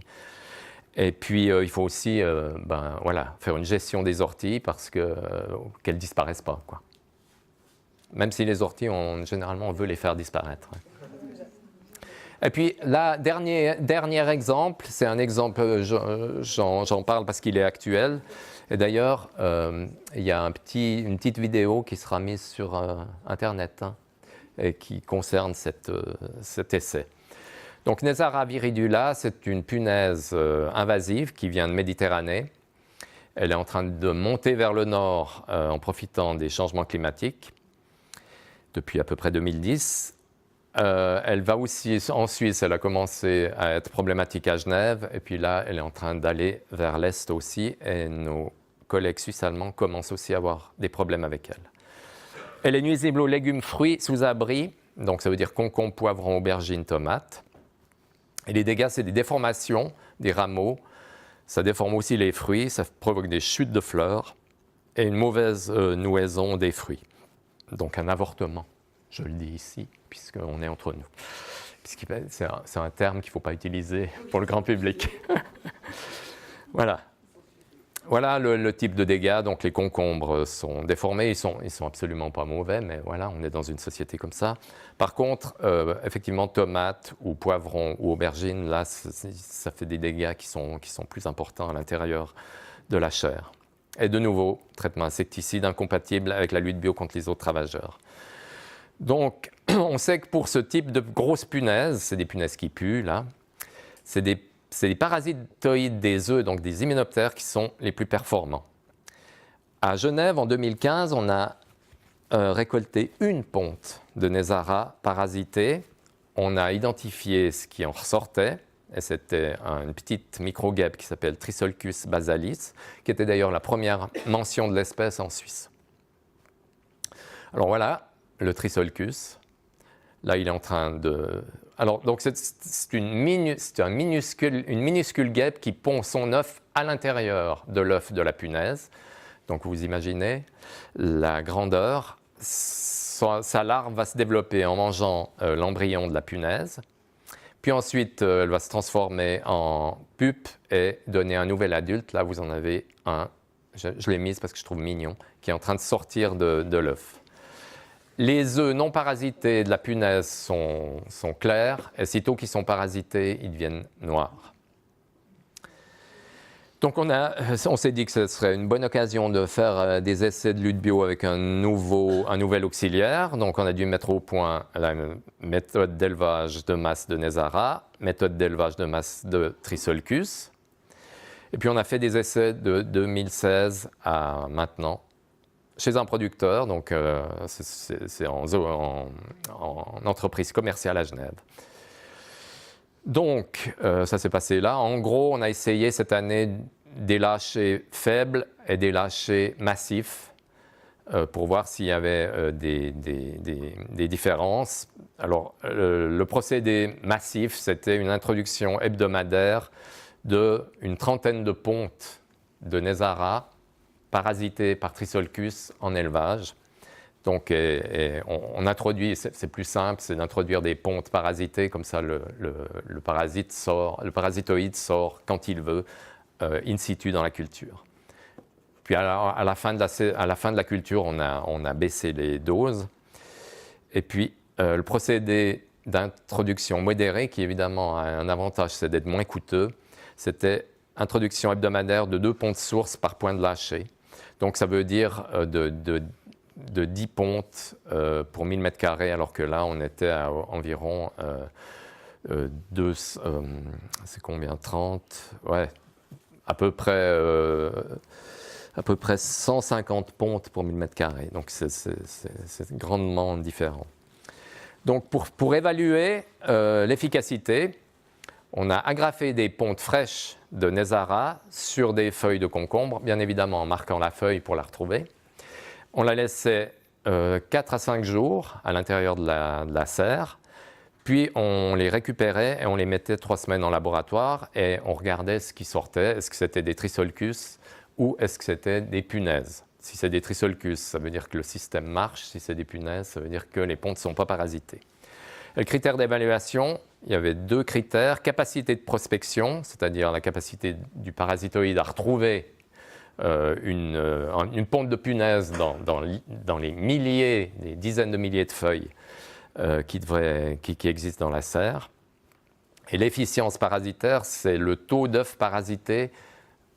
Speaker 1: Et puis, il faut aussi faire une gestion des orties parce qu'elles ne disparaissent pas, quoi. Même si les orties, généralement, on veut les faire disparaître. Et puis, là, dernier exemple, c'est un exemple, j'en parle parce qu'il est actuel. Et d'ailleurs, il y a une petite vidéo qui sera mise sur Internet et qui concerne cet essai. Donc, Neisara viridula, c'est une punaise invasive qui vient de Méditerranée. Elle est en train de monter vers le nord en profitant des changements climatiques depuis à peu près 2010. Elle va aussi en Suisse, elle a commencé à être problématique à Genève, et puis là, elle est en train d'aller vers l'est aussi, et nos collègues suisses-allemands commencent aussi à avoir des problèmes avec elle. Elle est nuisible aux légumes, fruits sous abri, donc ça veut dire concombre, poivron, aubergine, tomate. Et les dégâts, c'est des déformations des rameaux, ça déforme aussi les fruits, ça provoque des chutes de fleurs et une mauvaise nouaison des fruits. Donc un avortement, je le dis ici, puisqu'on est entre nous. C'est un terme qu'il ne faut pas utiliser pour le grand public. Voilà. Voilà le type de dégâts. Donc les concombres sont déformés, ils sont absolument pas mauvais, mais voilà, on est dans une société comme ça. Par contre, effectivement, tomates ou poivrons ou aubergines, là, ça fait des dégâts qui sont plus importants à l'intérieur de la chair. Et de nouveau, traitement insecticide incompatible avec la lutte bio contre les autres ravageurs. Donc, on sait que pour ce type de grosses punaises, c'est des punaises qui puent, là, c'est des parasitoïdes des œufs, donc des hyménoptères, qui sont les plus performants. À Genève, en 2015, on a récolté une ponte de Neisara parasitée. On a identifié ce qui en ressortait, et c'était une petite microguêpe qui s'appelle Trissolcus basalis, qui était d'ailleurs la première mention de l'espèce en Suisse. Alors voilà, le Trissolcus. Là, il est en train de... Alors, donc c'est une minuscule guêpe qui pond son œuf à l'intérieur de l'œuf de la punaise. Donc, vous imaginez la grandeur. Sa larve va se développer en mangeant l'embryon de la punaise. Puis ensuite, elle va se transformer en pupe et donner un nouvel adulte. Là, vous en avez un, je l'ai mise parce que je trouve mignon, qui est en train de sortir de l'œuf. Les œufs non parasités de la punaise sont clairs, et sitôt qu'ils sont parasités, ils deviennent noirs. Donc on s'est dit que ce serait une bonne occasion de faire des essais de lutte bio avec un nouvel auxiliaire. Donc on a dû mettre au point la méthode d'élevage de masse de Neisara, méthode d'élevage de masse de Trissolcus. Et puis on a fait des essais de 2016 à maintenant chez un producteur, donc c'est en entreprise commerciale à Genève. Donc, ça s'est passé là. En gros, on a essayé cette année des lâchers faibles et des lâchers massifs pour voir s'il y avait des différences. Alors, le procédé massif, c'était une introduction hebdomadaire d'une trentaine de pontes de Neisara parasitées par Trissolcus en élevage. Donc, on introduit, c'est plus simple, c'est d'introduire des pontes parasitées, comme ça le parasitoïde sort quand il veut, in situ dans la culture. Puis à la fin de la culture, on a baissé les doses. Et puis, le procédé d'introduction modérée, qui évidemment a un avantage, c'est d'être moins coûteux, c'était introduction hebdomadaire de 2 pontes sources par point de lâcher. Donc, ça veut dire de 10 pontes pour 1000 m², alors que là, on était à environ c'est combien, 30 ouais, à peu près 150 pontes pour 1000 m². Donc, c'est grandement différent. Donc, pour évaluer l'efficacité, on a agrafé des pontes fraîches de Neisara sur des feuilles de concombre, bien évidemment en marquant la feuille pour la retrouver. On la laissait 4 à 5 jours à l'intérieur de la serre, puis on les récupérait et on les mettait 3 semaines en laboratoire et on regardait ce qui sortait. Est-ce que c'était des Trissolcus ou est-ce que c'était des punaises? Si c'est des Trissolcus, ça veut dire que le système marche. Si c'est des punaises, ça veut dire que les pontes ne sont pas parasitées. Le critère d'évaluation, il y avait 2 critères. Capacité de prospection, c'est-à-dire la capacité du parasitoïde à retrouver une ponte de punaise dans les milliers, des dizaines de milliers de feuilles qui existent dans la serre. Et l'efficience parasitaire, c'est le taux d'œufs parasités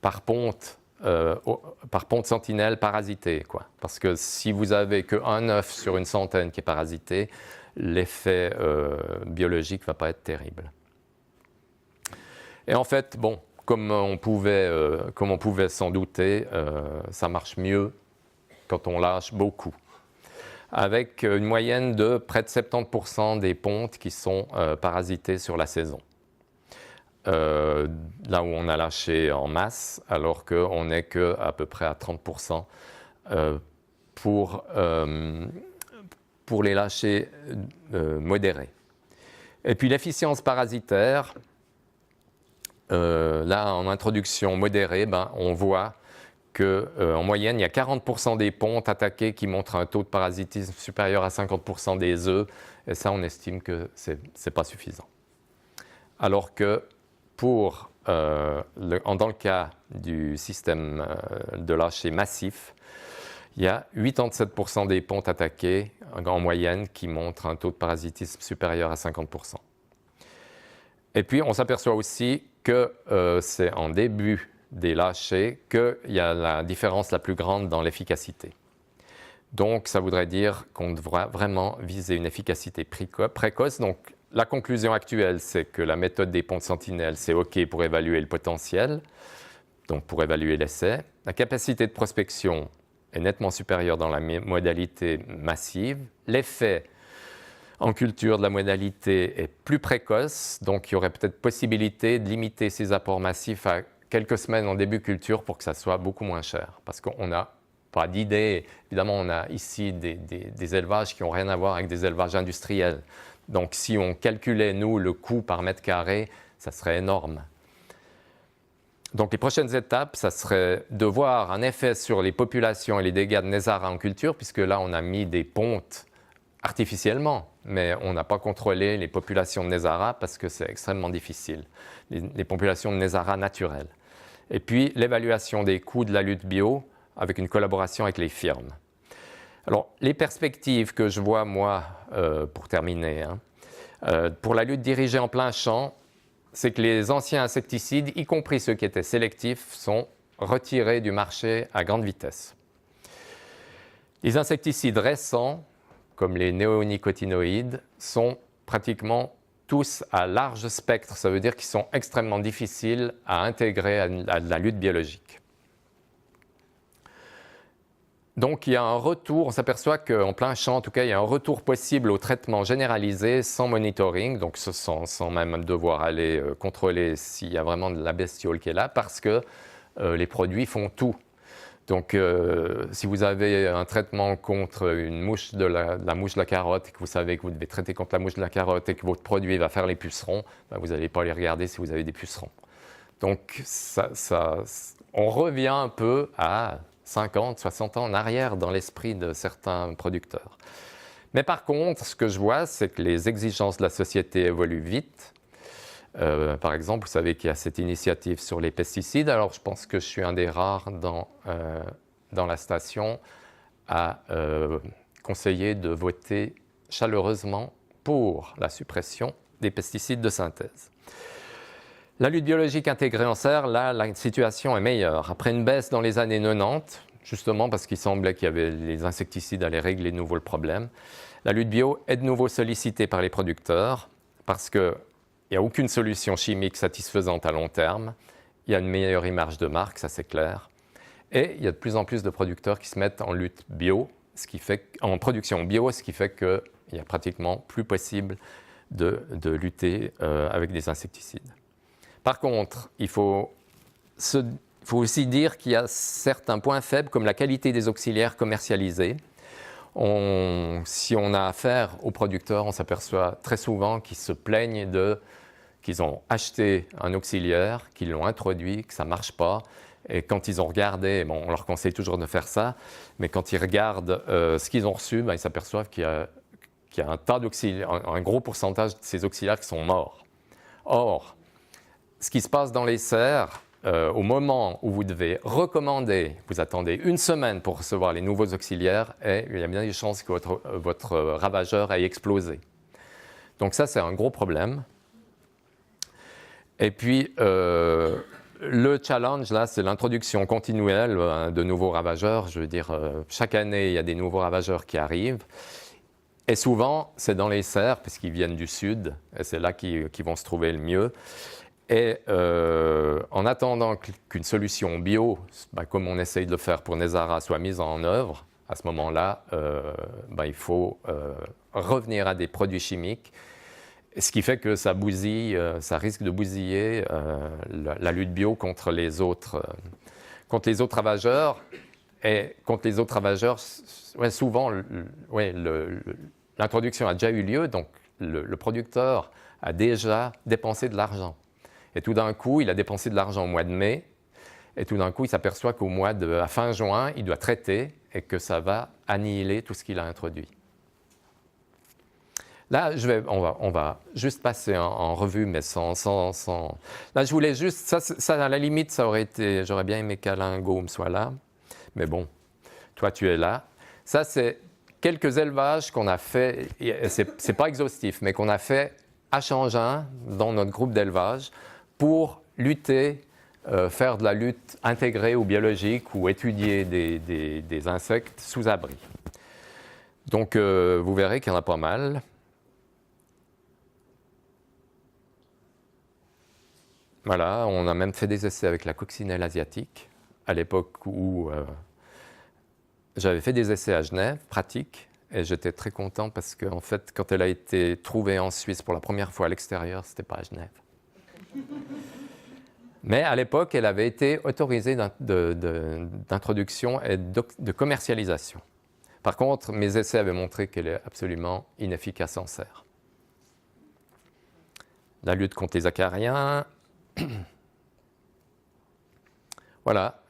Speaker 1: par ponte sentinelle parasitée, quoi. Parce que si vous avez qu'un œuf sur une centaine qui est parasité, l'effet biologique ne va pas être terrible. Et en fait, bon, comme on pouvait s'en douter, ça marche mieux quand on lâche beaucoup. Avec une moyenne de près de 70% des pontes qui sont parasitées sur la saison. Là où on a lâché en masse, alors qu'on n'est qu'à peu près à 30% pour les lâchers modérés. Et puis l'efficience parasitaire, là en introduction modérée, on voit qu'en moyenne, il y a 40% des pontes attaquées qui montrent un taux de parasitisme supérieur à 50% des œufs, et ça on estime que ce n'est pas suffisant. Alors que dans le cas du système de lâcher massif, il y a 87% des pontes attaquées en moyenne qui montrent un taux de parasitisme supérieur à 50%. Et puis on s'aperçoit aussi que c'est en début des lâchers qu'il y a la différence la plus grande dans l'efficacité. Donc ça voudrait dire qu'on devra vraiment viser une efficacité précoce. Donc la conclusion actuelle, c'est que la méthode des pontes sentinelles, c'est OK pour évaluer le potentiel, donc pour évaluer l'essai. La capacité de prospection est nettement supérieure dans la modalité massive. L'effet en culture de la modalité est plus précoce, donc il y aurait peut-être possibilité de limiter ces apports massifs à quelques semaines en début culture pour que ça soit beaucoup moins cher. Parce qu'on n'a pas d'idée. Évidemment, on a ici des élevages qui n'ont rien à voir avec des élevages industriels. Donc, si on calculait, nous, le coût par mètre carré, ça serait énorme. Donc, les prochaines étapes, ça serait de voir un effet sur les populations et les dégâts de Neisara en culture, puisque là, on a mis des pontes artificiellement, mais on n'a pas contrôlé les populations de Neisara parce que c'est extrêmement difficile, les populations de Neisara naturelles. Et puis, l'évaluation des coûts de la lutte bio avec une collaboration avec les firmes. Alors, les perspectives que je vois, moi, pour terminer, pour la lutte dirigée en plein champ, c'est que les anciens insecticides, y compris ceux qui étaient sélectifs, sont retirés du marché à grande vitesse. Les insecticides récents, comme les néonicotinoïdes, sont pratiquement tous à large spectre. Ça veut dire qu'ils sont extrêmement difficiles à intégrer à la lutte biologique. Donc il y a un retour, on s'aperçoit qu'en plein champ, en tout cas, il y a un retour possible au traitement généralisé sans monitoring, donc sans même devoir aller contrôler s'il y a vraiment de la bestiole qui est là, parce que les produits font tout. Donc si vous avez un traitement contre une mouche de la mouche de la carotte et que vous savez que vous devez traiter contre la mouche de la carotte et que votre produit va faire les pucerons, ben, vous n'allez pas les regarder si vous avez des pucerons. Donc on revient un peu à 50, 60 ans en arrière dans l'esprit de certains producteurs. Mais par contre, ce que je vois, c'est que les exigences de la société évoluent vite. Par exemple, vous savez qu'il y a cette initiative sur les pesticides. Alors, je pense que je suis un des rares dans la station à conseiller de voter chaleureusement pour la suppression des pesticides de synthèse. La lutte biologique intégrée en serre, là, la situation est meilleure. Après une baisse dans les années 90, justement parce qu'il semblait qu'il y avait les insecticides allaient régler de nouveau le problème, la lutte bio est de nouveau sollicitée par les producteurs parce qu'il n'y a aucune solution chimique satisfaisante à long terme. Il y a une meilleure image de marque, ça c'est clair. Et il y a de plus en plus de producteurs qui se mettent en lutte bio, en production bio, ce qui fait qu'il n'y a pratiquement plus possible de lutter avec des insecticides. Par contre, il faut aussi dire qu'il y a certains points faibles comme la qualité des auxiliaires commercialisés. Si on a affaire aux producteurs, on s'aperçoit très souvent qu'ils se plaignent qu'ils ont acheté un auxiliaire, qu'ils l'ont introduit, que ça ne marche pas. Et quand ils ont regardé, bon, on leur conseille toujours de faire ça, mais quand ils regardent ce qu'ils ont reçu, ben, ils s'aperçoivent qu'il y a un tas d'auxiliaires, un gros pourcentage de ces auxiliaires qui sont morts. Or, ce qui se passe dans les serres, au moment où vous devez recommander, vous attendez une semaine pour recevoir les nouveaux auxiliaires et il y a bien des chances que votre ravageur ait explosé. Donc ça, c'est un gros problème. Et puis, le challenge, là, c'est l'introduction continuelle de nouveaux ravageurs. Je veux dire, chaque année, il y a des nouveaux ravageurs qui arrivent. Et souvent, c'est dans les serres, parce qu'ils viennent du sud, et c'est là qu'ils vont se trouver le mieux. Et en attendant qu'une solution bio, comme on essaye de le faire pour Nezara, soit mise en œuvre, à ce moment-là, il faut revenir à des produits chimiques, ce qui fait que ça bousille, ça risque de bousiller la lutte bio contre les autres ravageurs. Et contre les autres ravageurs, souvent, l'introduction a déjà eu lieu, donc le producteur a déjà dépensé de l'argent. Et tout d'un coup, il a dépensé de l'argent au mois de mai, et tout d'un coup, il s'aperçoit à fin juin, il doit traiter et que ça va annihiler tout ce qu'il a introduit. Là, on va juste passer en revue, mais sans... Là, je voulais juste... Ça, à la limite, j'aurais bien aimé qu'Alain Gaume soit là, mais bon, toi, tu es là. Ça, c'est quelques élevages qu'on a fait, c'est pas exhaustif, mais qu'on a fait à Changin, dans notre groupe d'élevage, pour lutter, faire de la lutte intégrée ou biologique ou étudier des insectes sous abri. Donc, vous verrez qu'il y en a pas mal. Voilà, on a même fait des essais avec la coccinelle asiatique, à l'époque où j'avais fait des essais à Genève, pratiques, et j'étais très content parce qu'en fait, quand elle a été trouvée en Suisse pour la première fois à l'extérieur, ce n'était pas à Genève. Mais à l'époque, elle avait été autorisée d'introduction et de commercialisation. Par contre, mes essais avaient montré qu'elle est absolument inefficace en serre. La lutte contre les acariens. Voilà.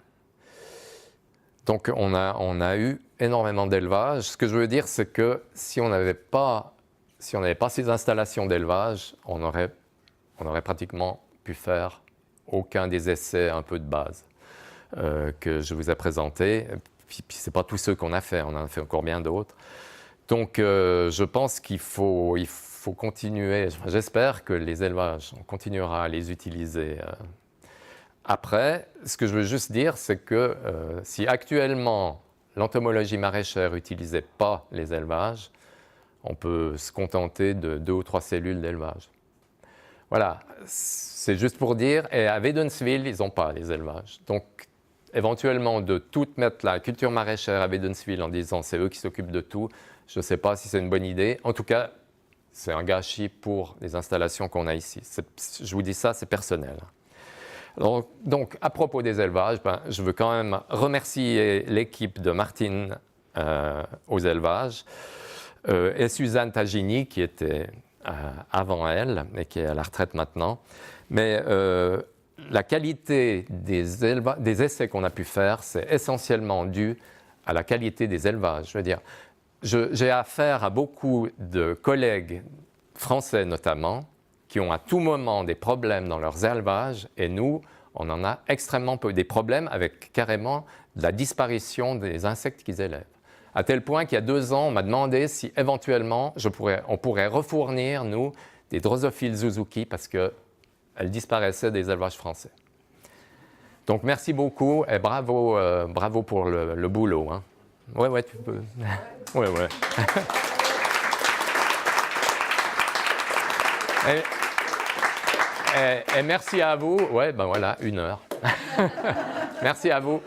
Speaker 1: Donc, on a eu énormément d'élevage. Ce que je veux dire, c'est que si on n'avait pas ces installations d'élevage, on aurait pratiquement pu faire aucun des essais un peu de base que je vous ai présentés. Puis ce n'est pas tous ceux qu'on a fait, on en a fait encore bien d'autres. Donc, je pense qu'il faut faut continuer, enfin, j'espère que les élevages, on continuera à les utiliser. Après, ce que je veux juste dire, c'est que si actuellement l'entomologie maraîchère n'utilisait pas les élevages, on peut se contenter de 2 ou 3 cellules d'élevage. Voilà, c'est juste pour dire, et à Wädenswil, ils n'ont pas les élevages. Donc, éventuellement, de tout mettre la culture maraîchère à Wädenswil en disant c'est eux qui s'occupent de tout, je ne sais pas si c'est une bonne idée. En tout cas, c'est un gâchis pour les installations qu'on a ici. Je vous dis ça, c'est personnel. Alors, donc, à propos des élevages, je veux quand même remercier l'équipe de Martine aux élevages et Suzanne Tagini, qui était avant elle, et qui est à la retraite maintenant. Mais la qualité des essais qu'on a pu faire, c'est essentiellement dû à la qualité des élevages. Je veux dire, j'ai affaire à beaucoup de collègues français notamment, qui ont à tout moment des problèmes dans leurs élevages, et nous, on en a extrêmement peu. Des problèmes avec carrément la disparition des insectes qu'ils élèvent. À tel point qu'il y a 2 ans, on m'a demandé si éventuellement on pourrait refournir, nous, des drosophiles Suzuki, parce qu'elles disparaissaient des élevages français. Donc merci beaucoup et bravo, bravo pour le boulot. Hein. Ouais, tu peux. Ouais. Et merci à vous. Ouais, ben voilà, 1 heure. Merci à vous.